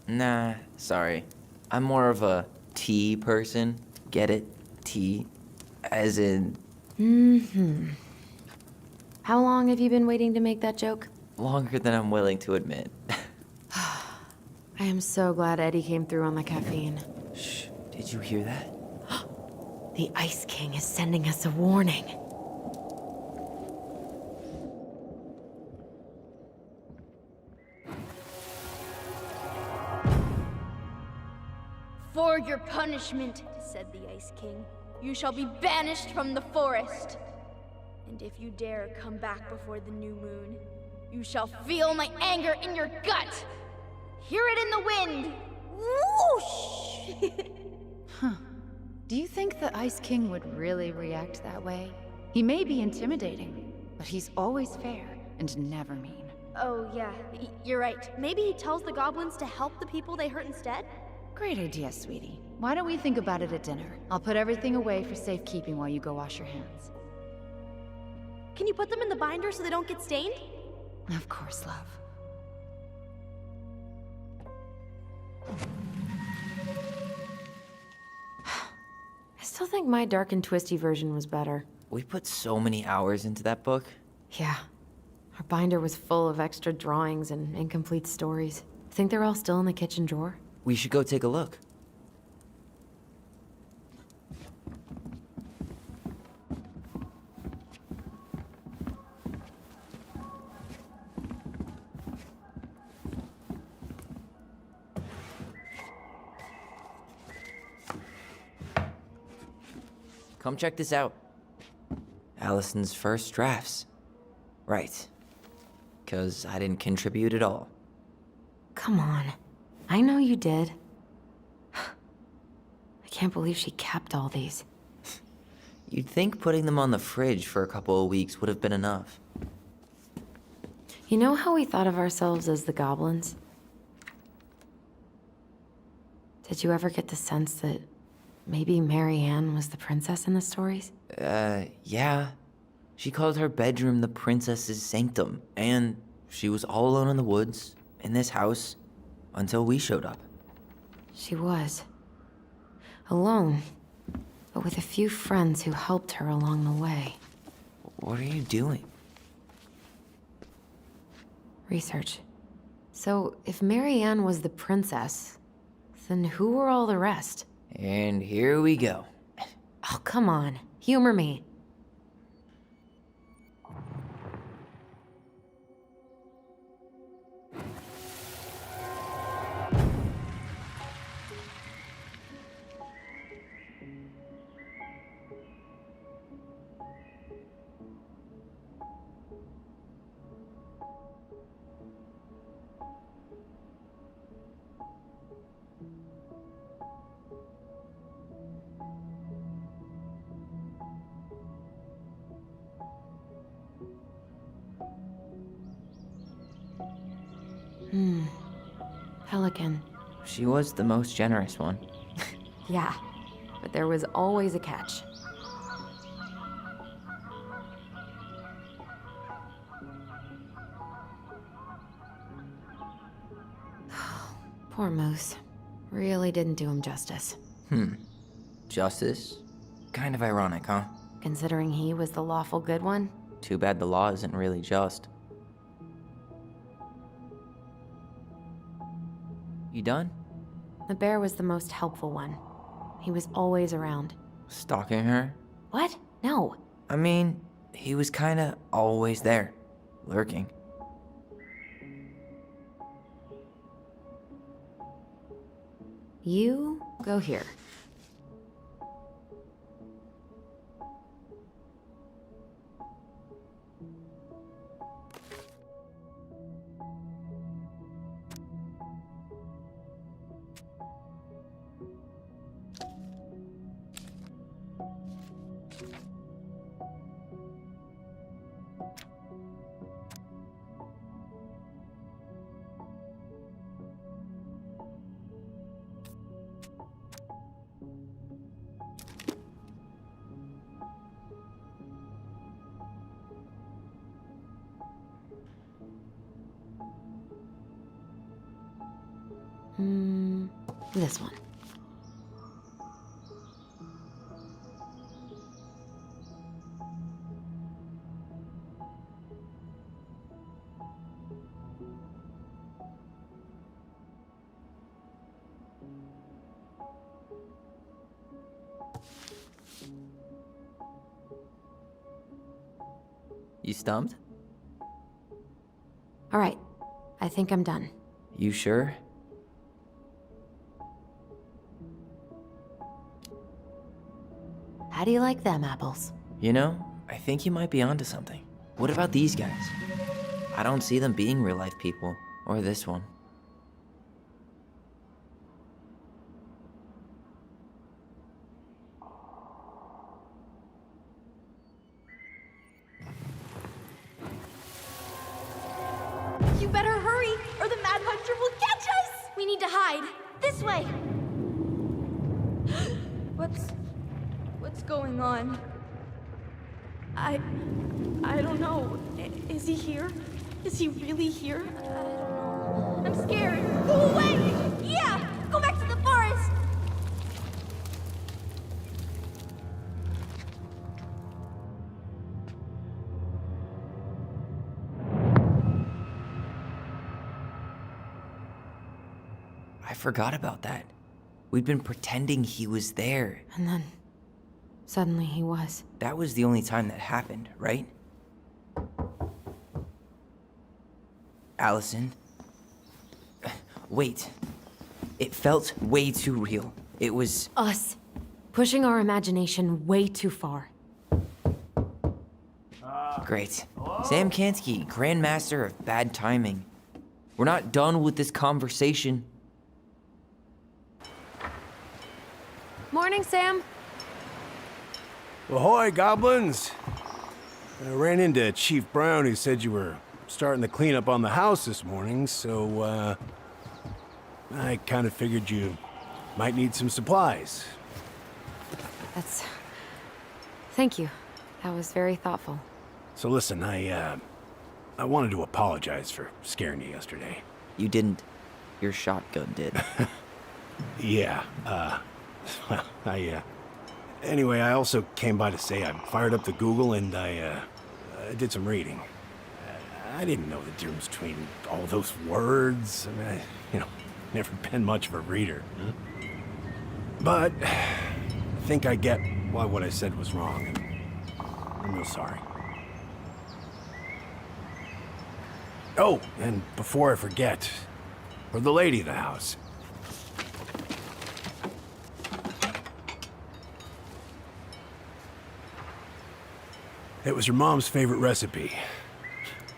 Nah, sorry. I'm more of a tea person. Get it? Tea. As in, How long have you been waiting to make that joke? longer than I'm willing to admit. I am so glad Eddie came through on the caffeine. Shh, did you hear that? The Ice King is sending us a warning. For your punishment, said the Ice King, you shall be banished from the forest. And if you dare come back before the new moon, you shall feel my anger in your gut. Hear it in the wind. Whoosh! Huh. Do you think the Ice King would really react that way? He may be intimidating, but he's always fair and never mean. Oh, yeah, you're right. Maybe he tells the goblins to help the people they hurt instead? Great idea, sweetie. Why don't we think about it at dinner? I'll put everything away for safekeeping while you go wash your hands. Can you put them in the binder so they don't get stained? Of course, love. I still think my dark and twisty version was better. We put so many hours into that book. Yeah. Our binder was full of extra drawings and incomplete stories. Think they're all still in the kitchen drawer? We should go take a look. Come check this out. Allison's first drafts. Right. 'Cause I didn't contribute at all. Come on. I know you did. I can't believe she kept all these. You'd think putting them on the fridge for a couple of weeks would have been enough. You know how we thought of ourselves as the goblins? Did you ever get the sense that maybe Marianne was the princess in the stories? Yeah. She called her bedroom the princess's sanctum, and she was all alone in the woods, in this house, until we showed up. She was. Alone, but with a few friends who helped her along the way. What are you doing? Research. So, if Marianne was the princess, then who were all the rest? And here we go. Oh, come on. Humor me. Pelican. She was the most generous one. Yeah, but there was always a catch. Poor Moose. Really didn't do him justice. Justice? Kind of ironic, huh? Considering he was the lawful good one. Too bad the law isn't really just. You done? The bear was the most helpful one. He was always around. Stalking her? What? No. I mean, he was kinda always there. Lurking. You go here. This one. You stumped? All right, I think I'm done. You sure? How do you like them apples? You know, I think you might be onto something. What about these guys? I don't see them being real-life people, or this one. You better hurry, or the Mad Hunter will catch us! We need to hide. This way! What's going on? I don't know. Is he here? Is he really here? I don't know. I'm scared. Go away! Yeah! Go back to the forest! I forgot about that. We'd been pretending he was there. And then, suddenly he was. That was the only time that happened, right? Allison? Wait. It felt way too real. It was... Us. Pushing our imagination way too far. Great. Sam Kansky, Grandmaster of Bad Timing. We're not done with this conversation. Morning, Sam. Ahoy, goblins! I ran into Chief Brown, who said you were starting the cleanup on the house this morning, so, I kind of figured you might need some supplies. Thank you. That was very thoughtful. So listen, I wanted to apologize for scaring you yesterday. You didn't. Your shotgun did. Yeah, well, anyway, I also came by to say I fired up the Google and I did some reading. I didn't know the difference between all those words. I mean, never been much of a reader. Huh? But I think I get why what I said was wrong, and I'm real sorry. Oh, and before I forget, for the lady of the house. It was your mom's favorite recipe.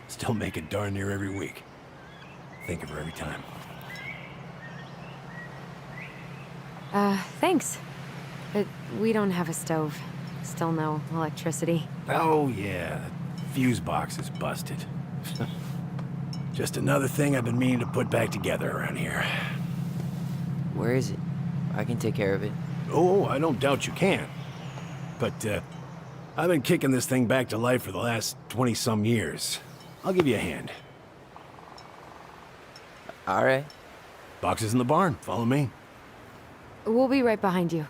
Still make it darn near every week. Think of her every time. Thanks. But we don't have a stove. Still no electricity. Oh, yeah. The fuse box is busted. Just another thing I've been meaning to put back together around here. Where is it? I can take care of it. Oh, I don't doubt you can. But, I've been kicking this thing back to life for the last 20-some years. I'll give you a hand. All right. Box is in the barn. Follow me. We'll be right behind you.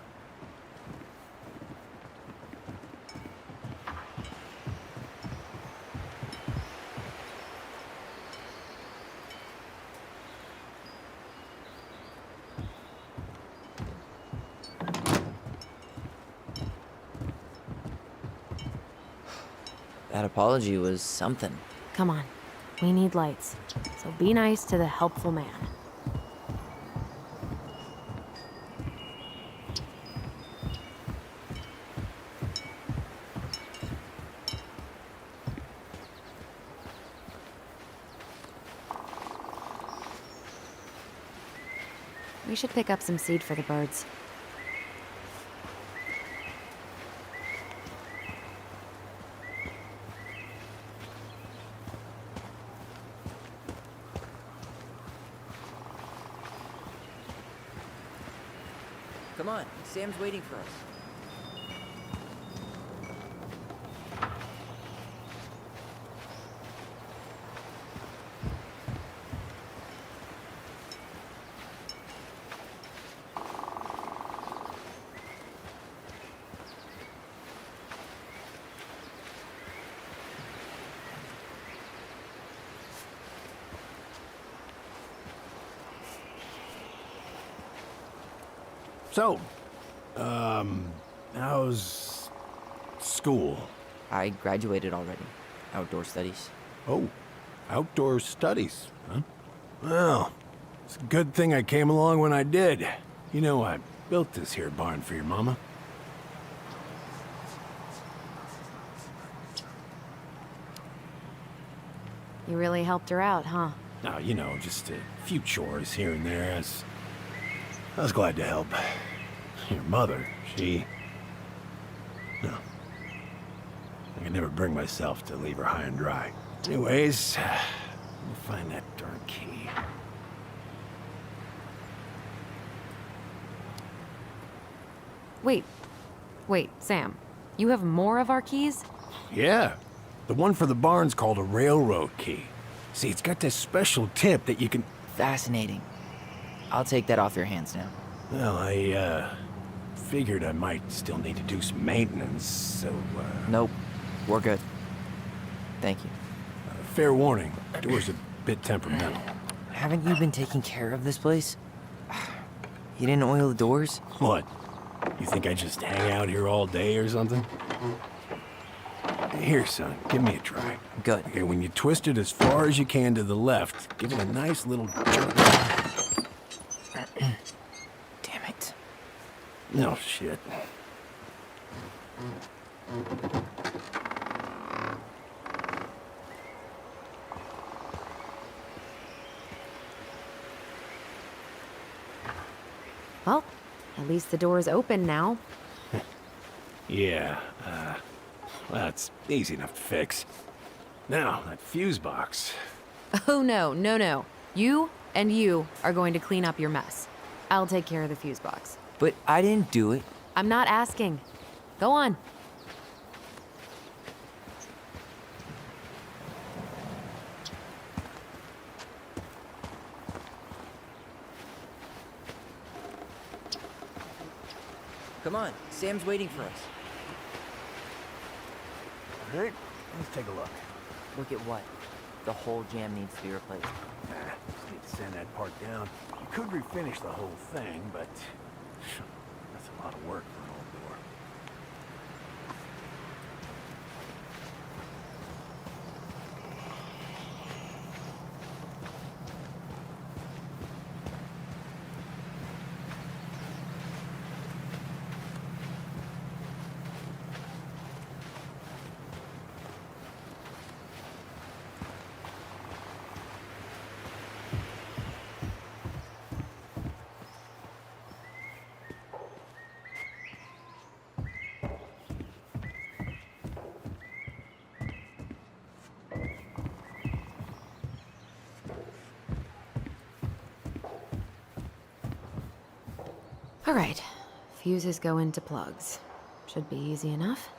That apology was something. Come on. We need lights. So be nice to the helpful man. We should pick up some seed for the birds. Come on, Sam's waiting for us. So, how's school? I graduated already. outdoor studies. Oh, outdoor studies, huh? Well, it's a good thing I came along when I did. You know, I built this here barn for your mama. You really helped her out, huh? Now, you know, just a few chores here and there. I was glad to help. Your mother, no. I could never bring myself to leave her high and dry. Anyways, let me find that darn key. Wait, Sam. You have more of our keys? Yeah, the one for the barn's called a railroad key. See, it's got this special tip that you can... Fascinating. I'll take that off your hands now. Well, I figured I might still need to do some maintenance, so, Nope. We're good. Thank you. fair warning, door's a bit temperamental. Haven't you been taking care of this place? You didn't oil the doors? What? You think I just hang out here all day or something? Here, son, give me a try. Good. Okay, when you twist it as far as you can to the left, give it a nice little jerk. Damn it. No shit. Well, at least the door is open now. Yeah, well, it's easy enough to fix. Now, that fuse box. Oh, no. You and you are going to clean up your mess. I'll take care of the fuse box. But I didn't do it. I'm not asking. Go on. Come on, Sam's waiting for us. All right, let's take a look. Look at what? The whole jam needs to be replaced. Just need to sand that part down. You could refinish the whole thing, but that's a lot of work for an old door. All right. Fuses go into plugs. Should be easy enough.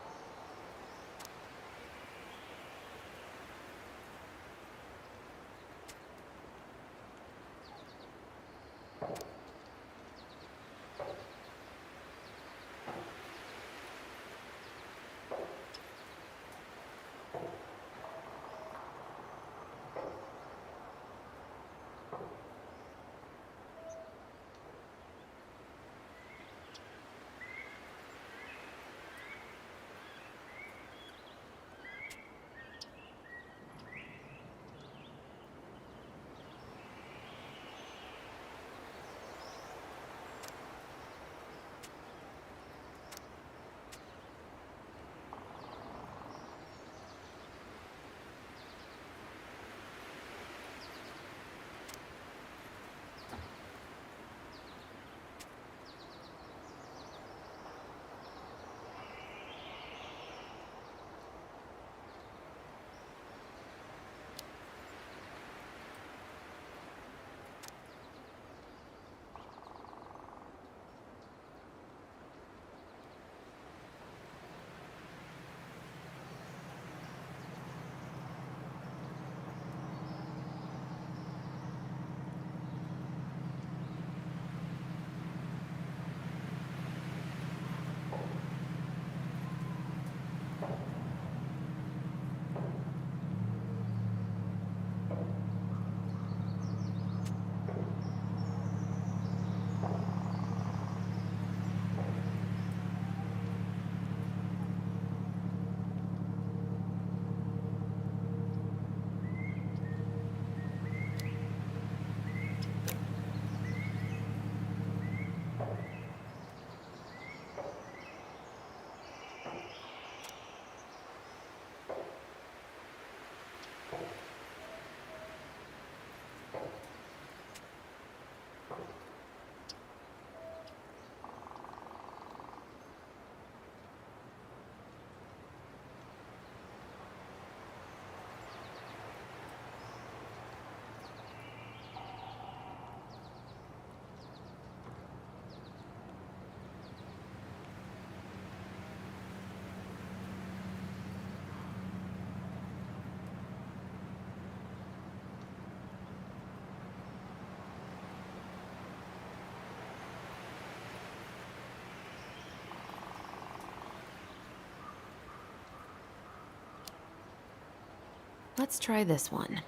Let's try this one.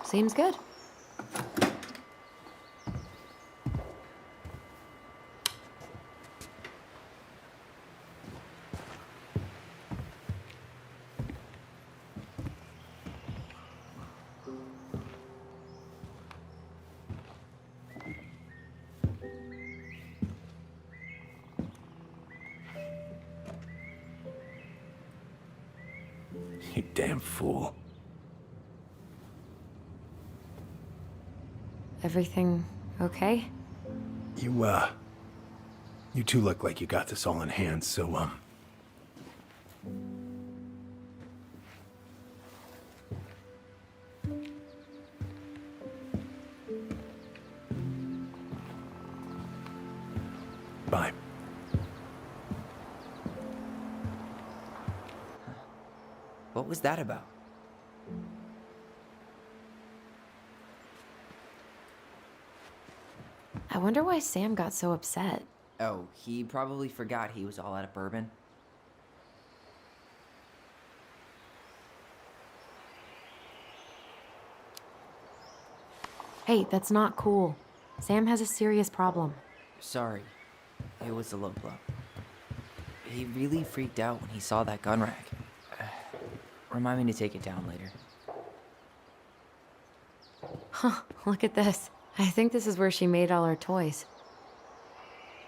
Seems good. You damn fool. Everything okay? You two look like you got this all in hand, so, bye. What was that about? I wonder why Sam got so upset. Oh, he probably forgot he was all out of bourbon. Hey, that's not cool. Sam has a serious problem. Sorry. It was a low blow. He really freaked out when he saw that gun rack. Remind me to take it down later. Huh, look at this. I think this is where she made all her toys.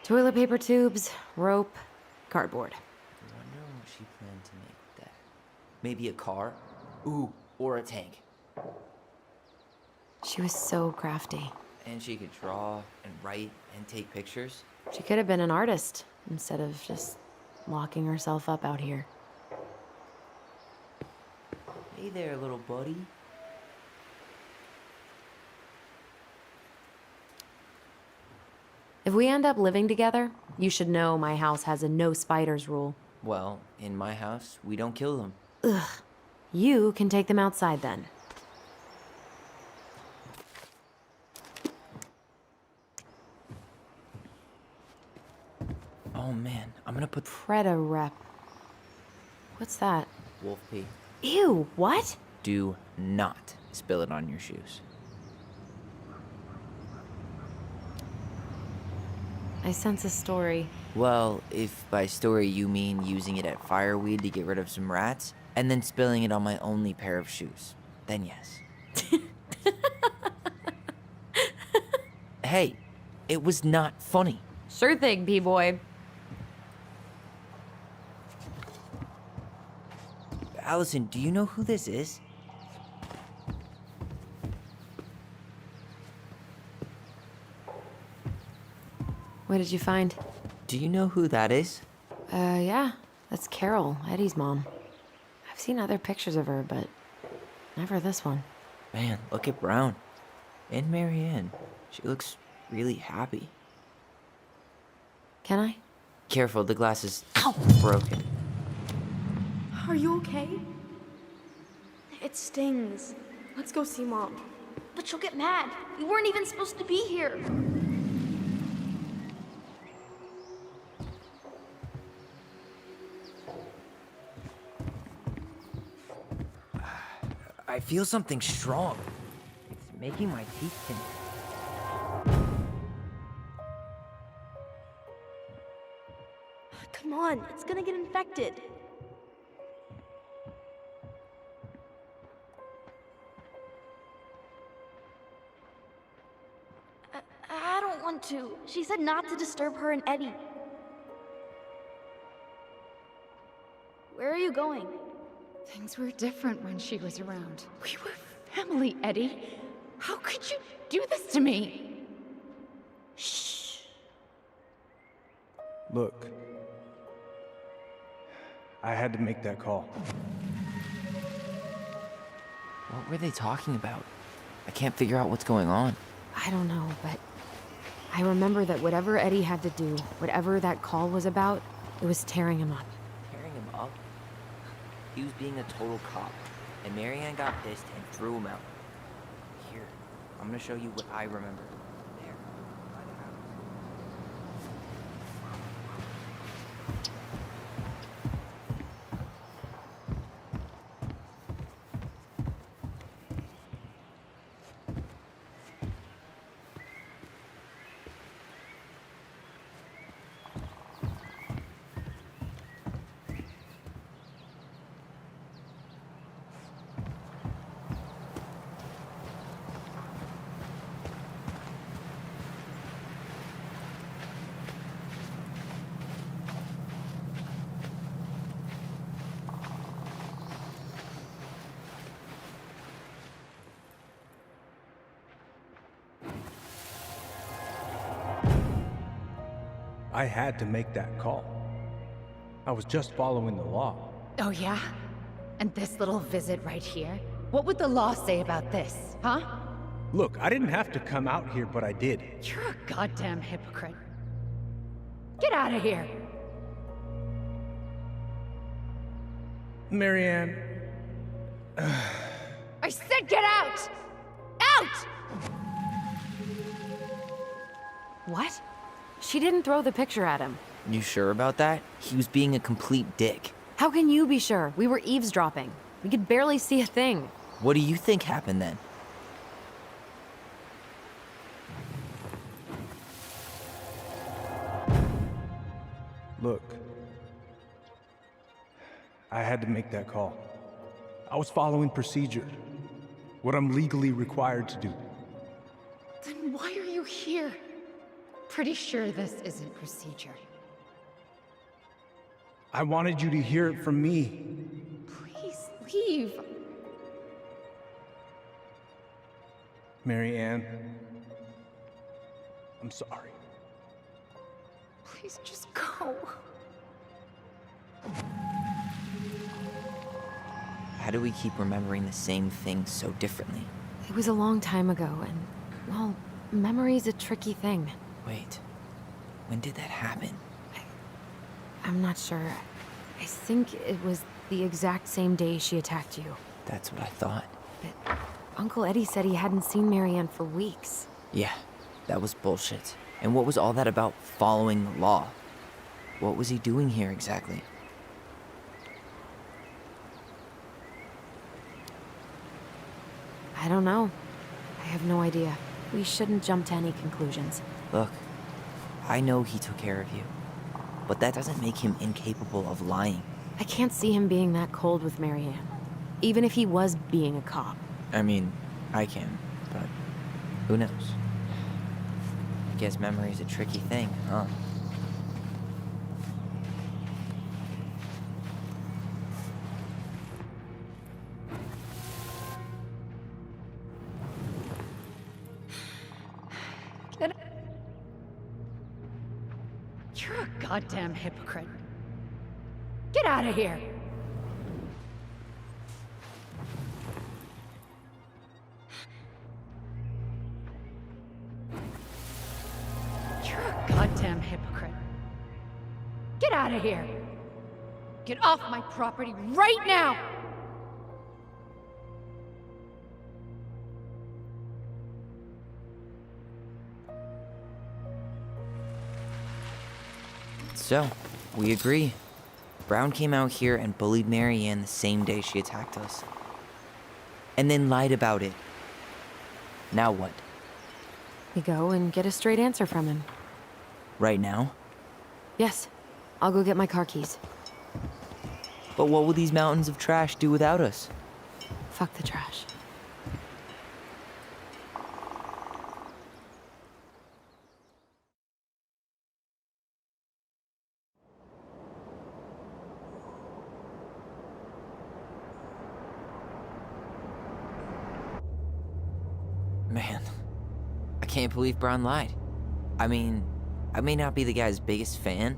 Toilet paper tubes, rope, cardboard. I wonder what she planned to make with that. Maybe a car? Ooh, or a tank. She was so crafty. And she could draw and write and take pictures. She could have been an artist instead of just locking herself up out here. Hey there, little buddy. If we end up living together, you should know my house has a no spiders rule. Well, in my house, we don't kill them. Ugh. You can take them outside then. Oh man, I'm gonna put Preda rep. What's that? wolf pee. Ew, what? Do not spill it on your shoes. I sense a story. Well, if by story you mean using it at fireweed to get rid of some rats, and then spilling it on my only pair of shoes, then yes. Hey, it was not funny. Sure thing, B-boy. Allison, do you know who this is? What did you find? Do you know who that is? Yeah. That's Carol, Eddie's mom. I've seen other pictures of her, but never this one. Man, look at Brown. And Marianne. She looks really happy. Can I? Careful, the glass is broken. Are you okay? It stings. Let's go see Mom. But she'll get mad. We weren't even supposed to be here. I feel something strong. It's making my teeth tingle. Come on, it's gonna get infected. I don't want them to. She said not to disturb her and Eddie. Where are you going? Things were different when she was around. We were family, Eddie. How could you do this to me? Shh. Look, I had to make that call. What were they talking about? I can't figure out what's going on. I don't know, but I remember that whatever Eddie had to do, whatever that call was about, it was tearing him up. Tearing him up? He was being a total cop, and Marianne got pissed and threw him out. Here, I'm gonna show you what I remember. There, by the house. I had to make that call. I was just following the law. Oh, yeah? And this little visit right here? What would the law say about this, huh? Look, I didn't have to come out here, but I did. You're a goddamn hypocrite. Get out of here! Marianne, I said get out! Out! What? She didn't throw the picture at him. You sure about that? He was being a complete dick. How can you be sure? We were eavesdropping. We could barely see a thing. What do you think happened then? look. I had to make that call. I was following procedure. What I'm legally required to do. Then why are you here? Pretty sure this isn't procedure. I wanted you to hear it from me. Please leave. Mary Ann, I'm sorry. Please just go. How do we keep remembering the same things so differently? It was a long time ago, and, well, memory's a tricky thing. Wait, when did that happen? I'm not sure. I think it was the exact same day she attacked you. That's what I thought. But Uncle Eddie said he hadn't seen Marianne for weeks. Yeah, that was bullshit. And what was all that about following the law? What was he doing here exactly? I don't know. I have no idea. We shouldn't jump to any conclusions. Look, I know he took care of you, but that doesn't make him incapable of lying. I can't see him being that cold with Marianne, even if he was being a cop. I mean, I can, but who knows? I guess memory's a tricky thing, huh? You're a goddamn hypocrite. Get out of here! You're a goddamn hypocrite. Get out of here! Get off my property right now! So, we agree. Brown came out here and bullied Marianne the same day she attacked us. And then lied about it. Now what? We go and get a straight answer from him. Right now? Yes. I'll go get my car keys. But what will these mountains of trash do without us? Fuck the trash. Man, I can't believe Brown lied. I mean, I may not be the guy's biggest fan,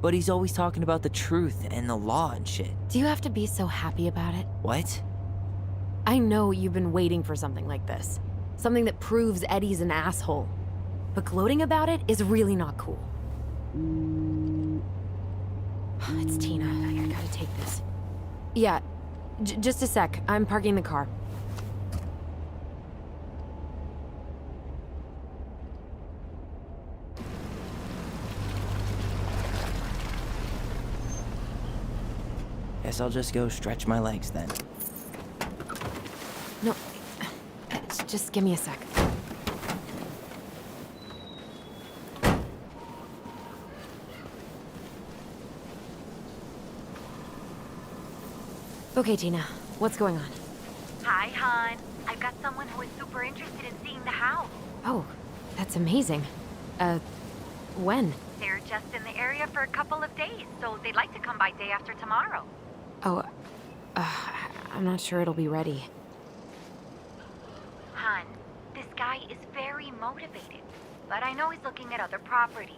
but he's always talking about the truth and the law and shit. Do you have to be so happy about it? What? I know you've been waiting for something like this. Something that proves Eddie's an asshole. But gloating about it is really not cool. It's Tina. I gotta take this. Yeah, just a sec. I'm parking the car. Guess I'll just go stretch my legs then. No, just give me a sec. Okay, Tina, what's going on? Hi, hon. I've got someone who is super interested in seeing the house. Oh, that's amazing. When? They're just in the area for a couple of days, so they'd like to come by day after tomorrow. Oh, I'm not sure it'll be ready. Hon, this guy is very motivated, but I know he's looking at other properties.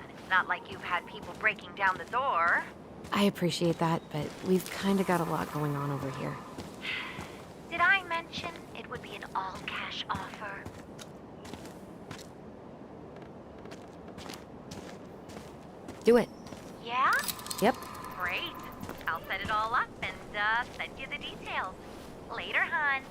And it's not like you've had people breaking down the door. I appreciate that, but we've kind of got a lot going on over here. Did I mention it would be an all-cash offer? Do it. Yeah? Yep. Great. I'll set it all up and send you the details. Later, hon.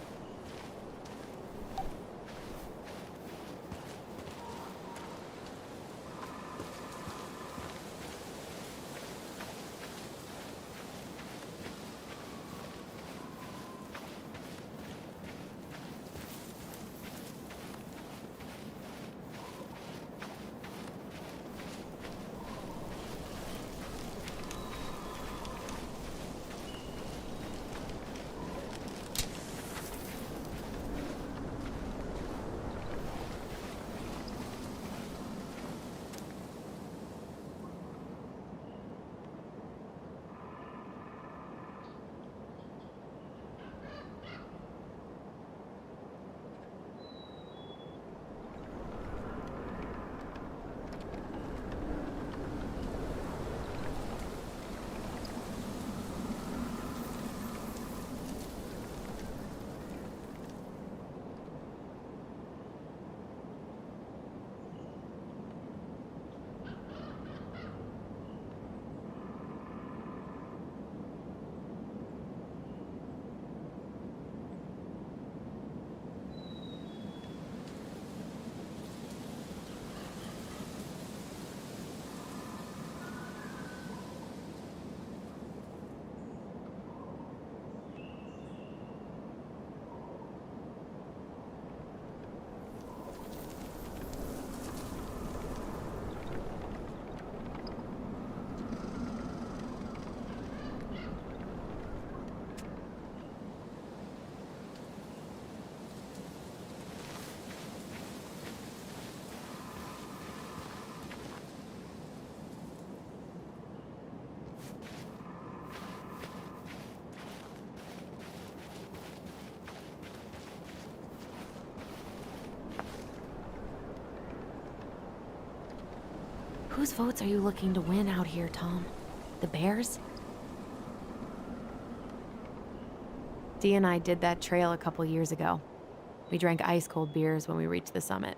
Whose votes are you looking to win out here, Tom? The Bears? Dee and I did that trail a couple years ago. We drank ice-cold beers when we reached the summit.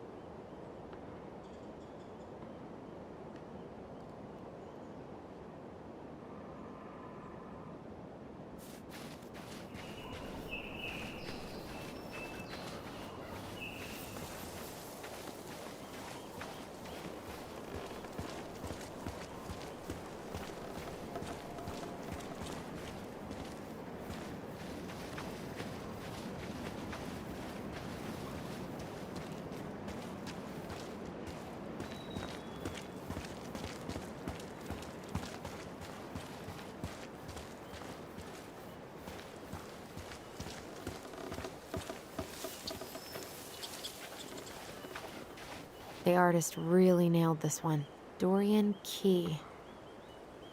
The artist really nailed this one. Dorian Key.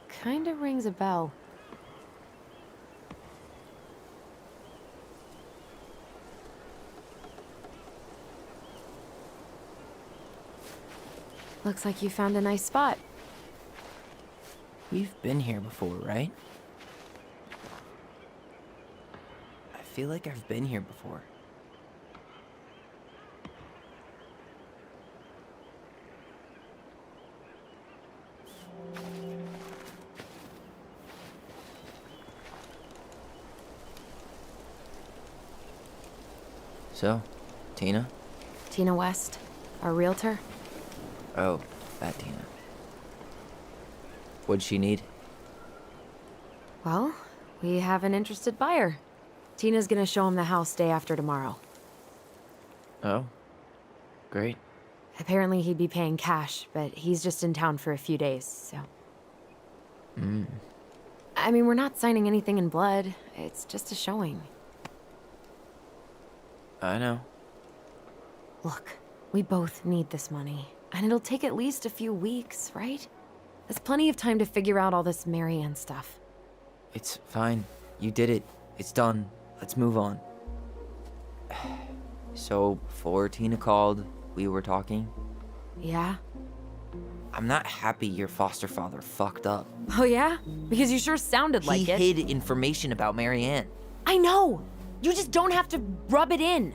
Kinda rings a bell. Looks like you found a nice spot. We've been here before, right? I feel like I've been here before. So, Tina? Tina West, our realtor. Oh, that Tina. What'd she need? Well, we have an interested buyer. Tina's gonna show him the house day after tomorrow. Oh, great. Apparently he'd be paying cash, but he's just in town for a few days, so... I mean, we're not signing anything in blood. It's just a showing. I know. Look, we both need this money, and it'll take at least a few weeks, right? There's plenty of time to figure out all this Marianne stuff. It's fine. You did it. It's done. Let's move on. So, before Tina called, we were talking. Yeah? I'm not happy your foster father fucked up. Oh yeah? Because you sure sounded like it. He hid information about Marianne. I know! You just don't have to rub it in.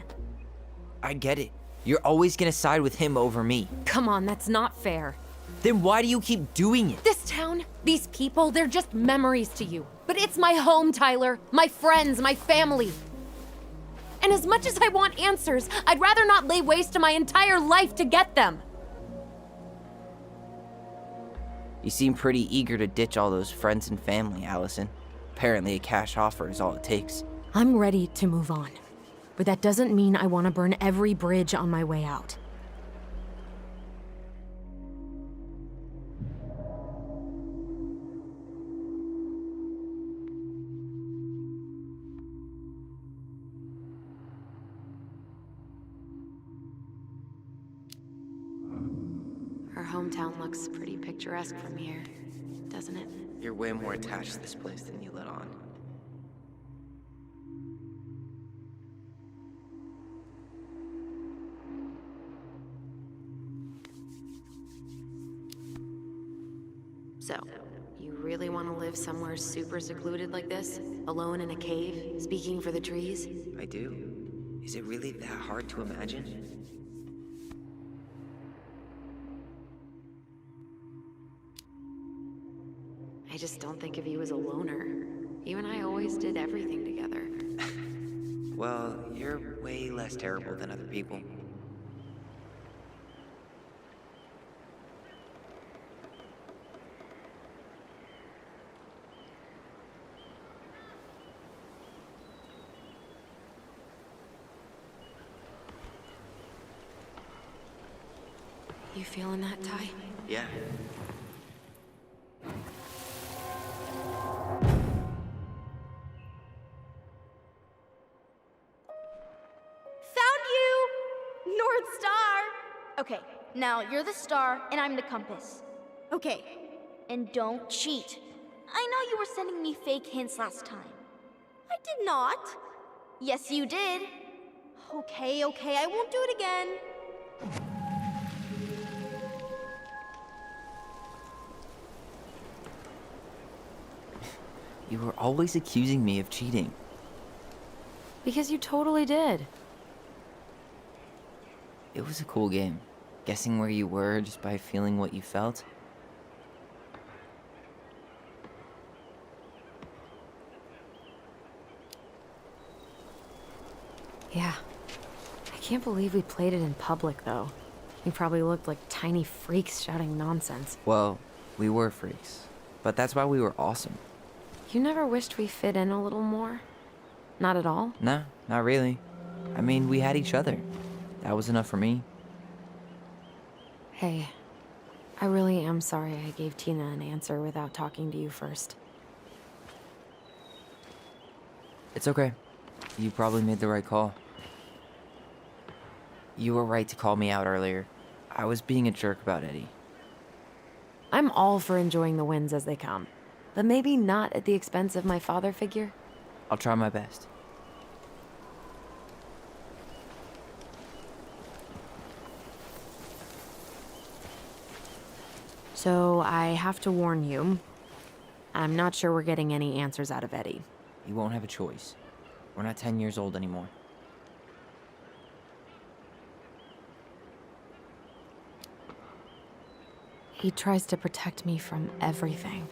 I get it. You're always gonna side with him over me. Come on, that's not fair. Then why do you keep doing it? This town, these people, they're just memories to you. But it's my home, Tyler. My friends, my family. And as much as I want answers, I'd rather not lay waste to my entire life to get them. You seem pretty eager to ditch all those friends and family, Allison. Apparently a cash offer is all it takes. I'm ready to move on. But that doesn't mean I want to burn every bridge on my way out. Our hometown looks pretty picturesque from here, doesn't it? You're way more attached to this place than you let on. So, you really want to live somewhere super secluded like this? Alone in a cave, speaking for the trees? I do. Is it really that hard to imagine? I just don't think of you as a loner. You and I always did everything together. Well, you're way less terrible than other people. You feeling that, Ty? Yeah. Found you! North Star! Okay, now you're the star and I'm the compass. Okay, and don't cheat. I know you were sending me fake hints last time. I did not. Yes, you did. Okay, I won't do it again. You were always accusing me of cheating. Because you totally did. It was a cool game. Guessing where you were just by feeling what you felt. Yeah. I can't believe we played it in public, though. We probably looked like tiny freaks shouting nonsense. Well, we were freaks. But that's why we were awesome. You never wished we fit in a little more? Not at all? Nah, not really. I mean, we had each other. That was enough for me. Hey, I really am sorry I gave Tina an answer without talking to you first. It's okay. You probably made the right call. You were right to call me out earlier. I was being a jerk about Eddie. I'm all for enjoying the wins as they come, but maybe not at the expense of my father figure. I'll try my best. So I have to warn you, I'm not sure we're getting any answers out of Eddie. You won't have a choice. We're not 10 years old anymore. He tries to protect me from everything.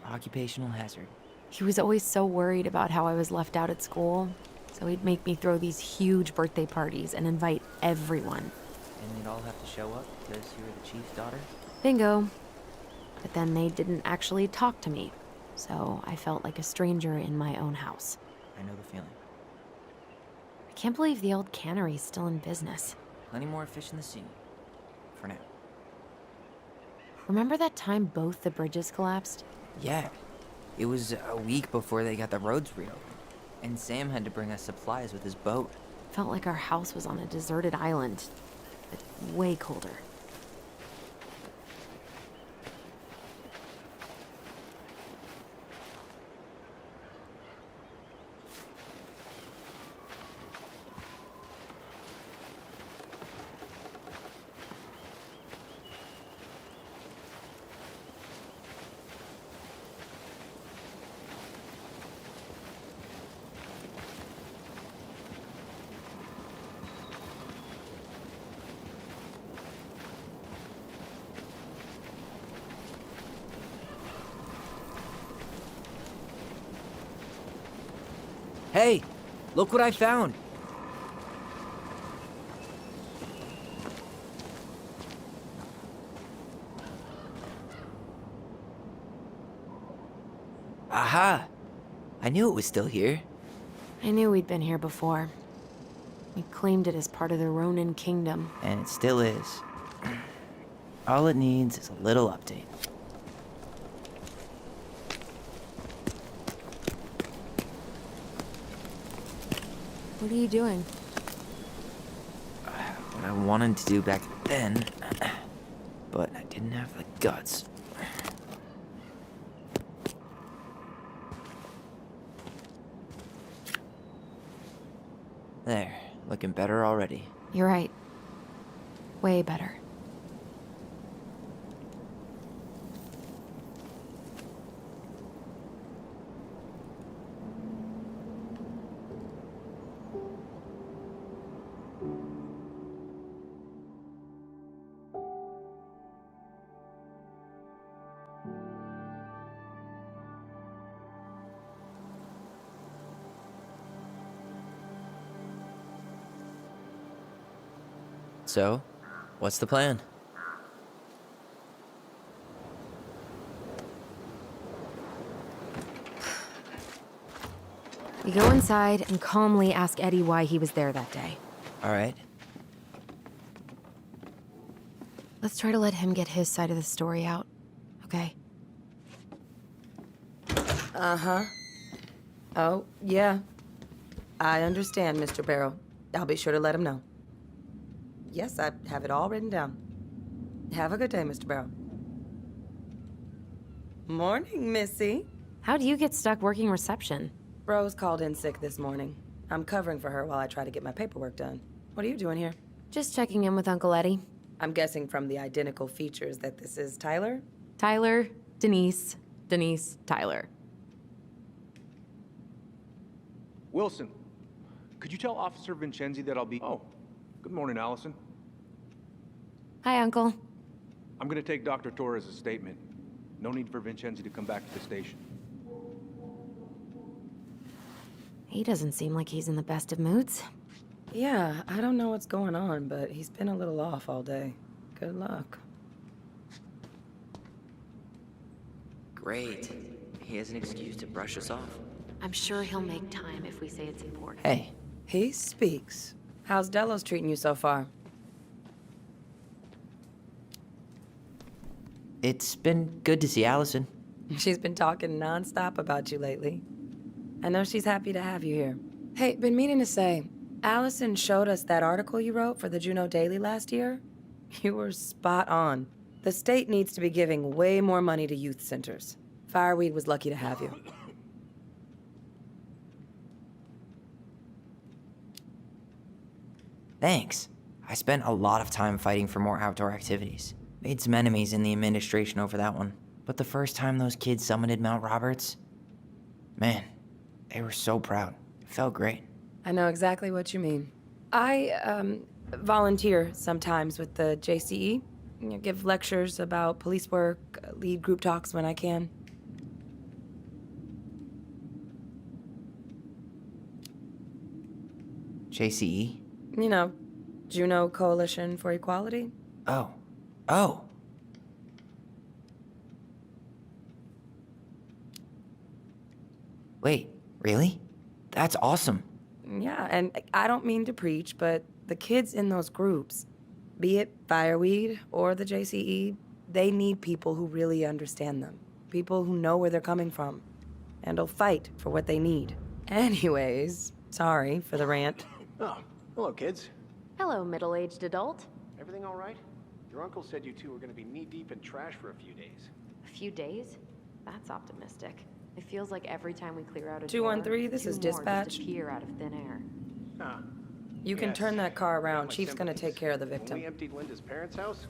Occupational hazard. He was always so worried about how I was left out at school, so he'd make me throw these huge birthday parties and invite everyone. And they'd all have to show up because you were the chief's daughter? Bingo. But then they didn't actually talk to me, so I felt like a stranger in my own house. I know the feeling. I can't believe the old cannery's still in business. Plenty more fish in the sea. For now. Remember that time both the bridges collapsed? Yeah. It was a week before they got the roads reopened. And Sam had to bring us supplies with his boat. Felt like our house was on a deserted island, but way colder. Hey! Look what I found! Aha! I knew it was still here. I knew we'd been here before. We claimed it as part of the Ronin kingdom. And it still is. All it needs is a little update. What are you doing? What I wanted to do back then, but I didn't have the guts. There, looking better already. You're right. Way better. So, what's the plan? We go inside and calmly ask Eddie why he was there that day. All right. Let's try to let him get his side of the story out, okay? Uh-huh. Oh, yeah. I understand, Mr. Barrow. I'll be sure to let him know. Yes, I have it all written down. Have a good day, Mr. Barrow. Morning, Missy. How'd you get stuck working reception? Rose called in sick this morning. I'm covering for her while I try to get my paperwork done. What are you doing here? Just checking in with Uncle Eddie. I'm guessing from the identical features that this is Tyler? Tyler, Denise, Denise, Tyler. Wilson, could you tell Officer Vincenzi that I'll be... Oh, good morning, Allison. Hi, Uncle. I'm gonna take Dr. Torres' statement. No need for Vincenzi to come back to the station. He doesn't seem like he's in the best of moods. Yeah, I don't know what's going on, but he's been a little off all day. Good luck. Great. He has an excuse to brush us off. I'm sure he'll make time if we say it's important. Hey, He speaks. How's Delos treating you so far? it's been good to see Allison. She's been talking nonstop about you lately. I know she's happy to have you here. Hey, been meaning to say, Allison showed us that article you wrote for the Juneau Daily last year. You were spot on. The state needs to be giving way more money to youth centers. Fireweed was lucky to have you. Thanks. I spent a lot of time fighting for more outdoor activities. Made some enemies in the administration over that one. But the first time those kids summited Mount Roberts, man, they were so proud. It felt great. I know exactly what you mean. I volunteer sometimes with the JCE. You know, give lectures about police work, lead group talks when I can. JCE? You know, Juneau Coalition for Equality. Oh. Wait, really? That's awesome. Yeah, and I don't mean to preach, but the kids in those groups, be it Fireweed or the JCE, they need people who really understand them. People who know where they're coming from and will fight for what they need. Anyways, sorry for the rant. Oh, hello, kids. Hello, middle-aged adult. Everything all right? Your uncle said you two were gonna be knee-deep in trash for a few days. A few days? That's optimistic. It feels like every time we clear out a 213, door, this two is more dispatch. just appear out of thin air. Ah. You can Yes. turn that car Got around. my Chief's gonna sympathies. take care of the When victim. we emptied Linda's parents' house,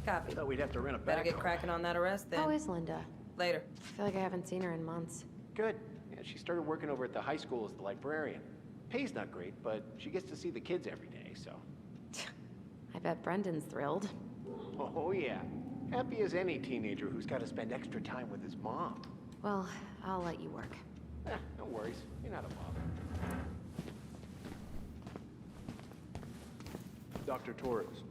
Copy. thought we'd have to rent a Better get backhoe. cracking on that arrest then. How is Linda? Later. I feel like I haven't seen her in months. Good. Yeah, she started working over at the high school as the librarian. Pay's not great, but she gets to see the kids every day, so. I bet Brendan's thrilled. Oh, yeah. Happy as any teenager who's got to spend extra time with his mom. Well, I'll let you work. No worries. You're not a bother. Dr. Torres,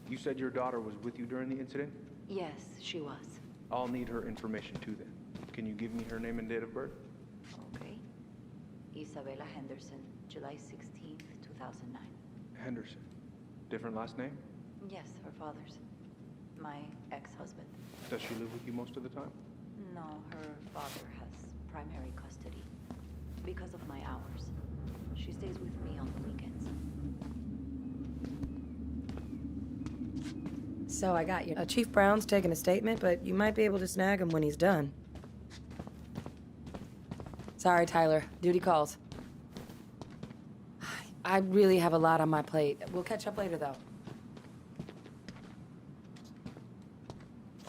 you said your daughter was with you during the incident? Yes, she was. I'll need her information too then. Can you give me her name and date of birth? Okay. Isabella Henderson, July 16th, 2009. Henderson. Different last name? Yes, her father's. My ex-husband. Does she live with you most of the time? No, her father has primary custody. Because of my hours. She stays with me on the weekends. So I got you. Chief Brown's taking a statement, but you might be able to snag him when he's done. Sorry, Tyler. Duty calls. I really have a lot on my plate. We'll catch up later, though.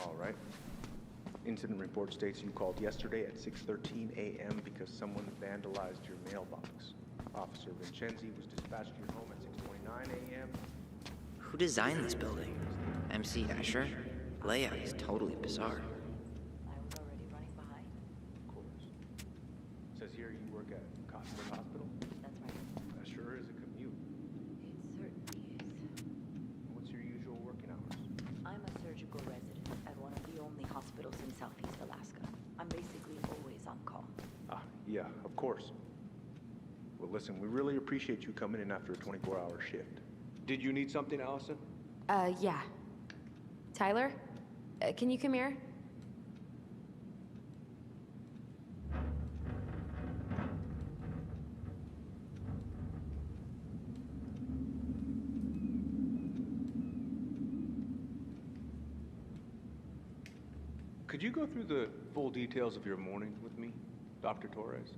All right. Incident report states you called yesterday at 6:13 a.m. because someone vandalized your mailbox. Officer Vincenzi was dispatched to your home at 6:29 a.m. Who designed this building? MC Escher? Layout is totally bizarre. I was already running behind. Of course. Says here you work at Cottonwood Hospital. That's right. That sure is a commute. It certainly is. What's your usual working hours? I'm a surgical resident at one of the only hospitals in Southeast Alaska. I'm basically always on call. Ah, yeah, of course. Well, listen, we really appreciate you coming in after a 24-hour shift. Did you need something, Allison? Yeah. Tyler? Can you come here? Could you go through the full details of your morning with me, Dr. Torres?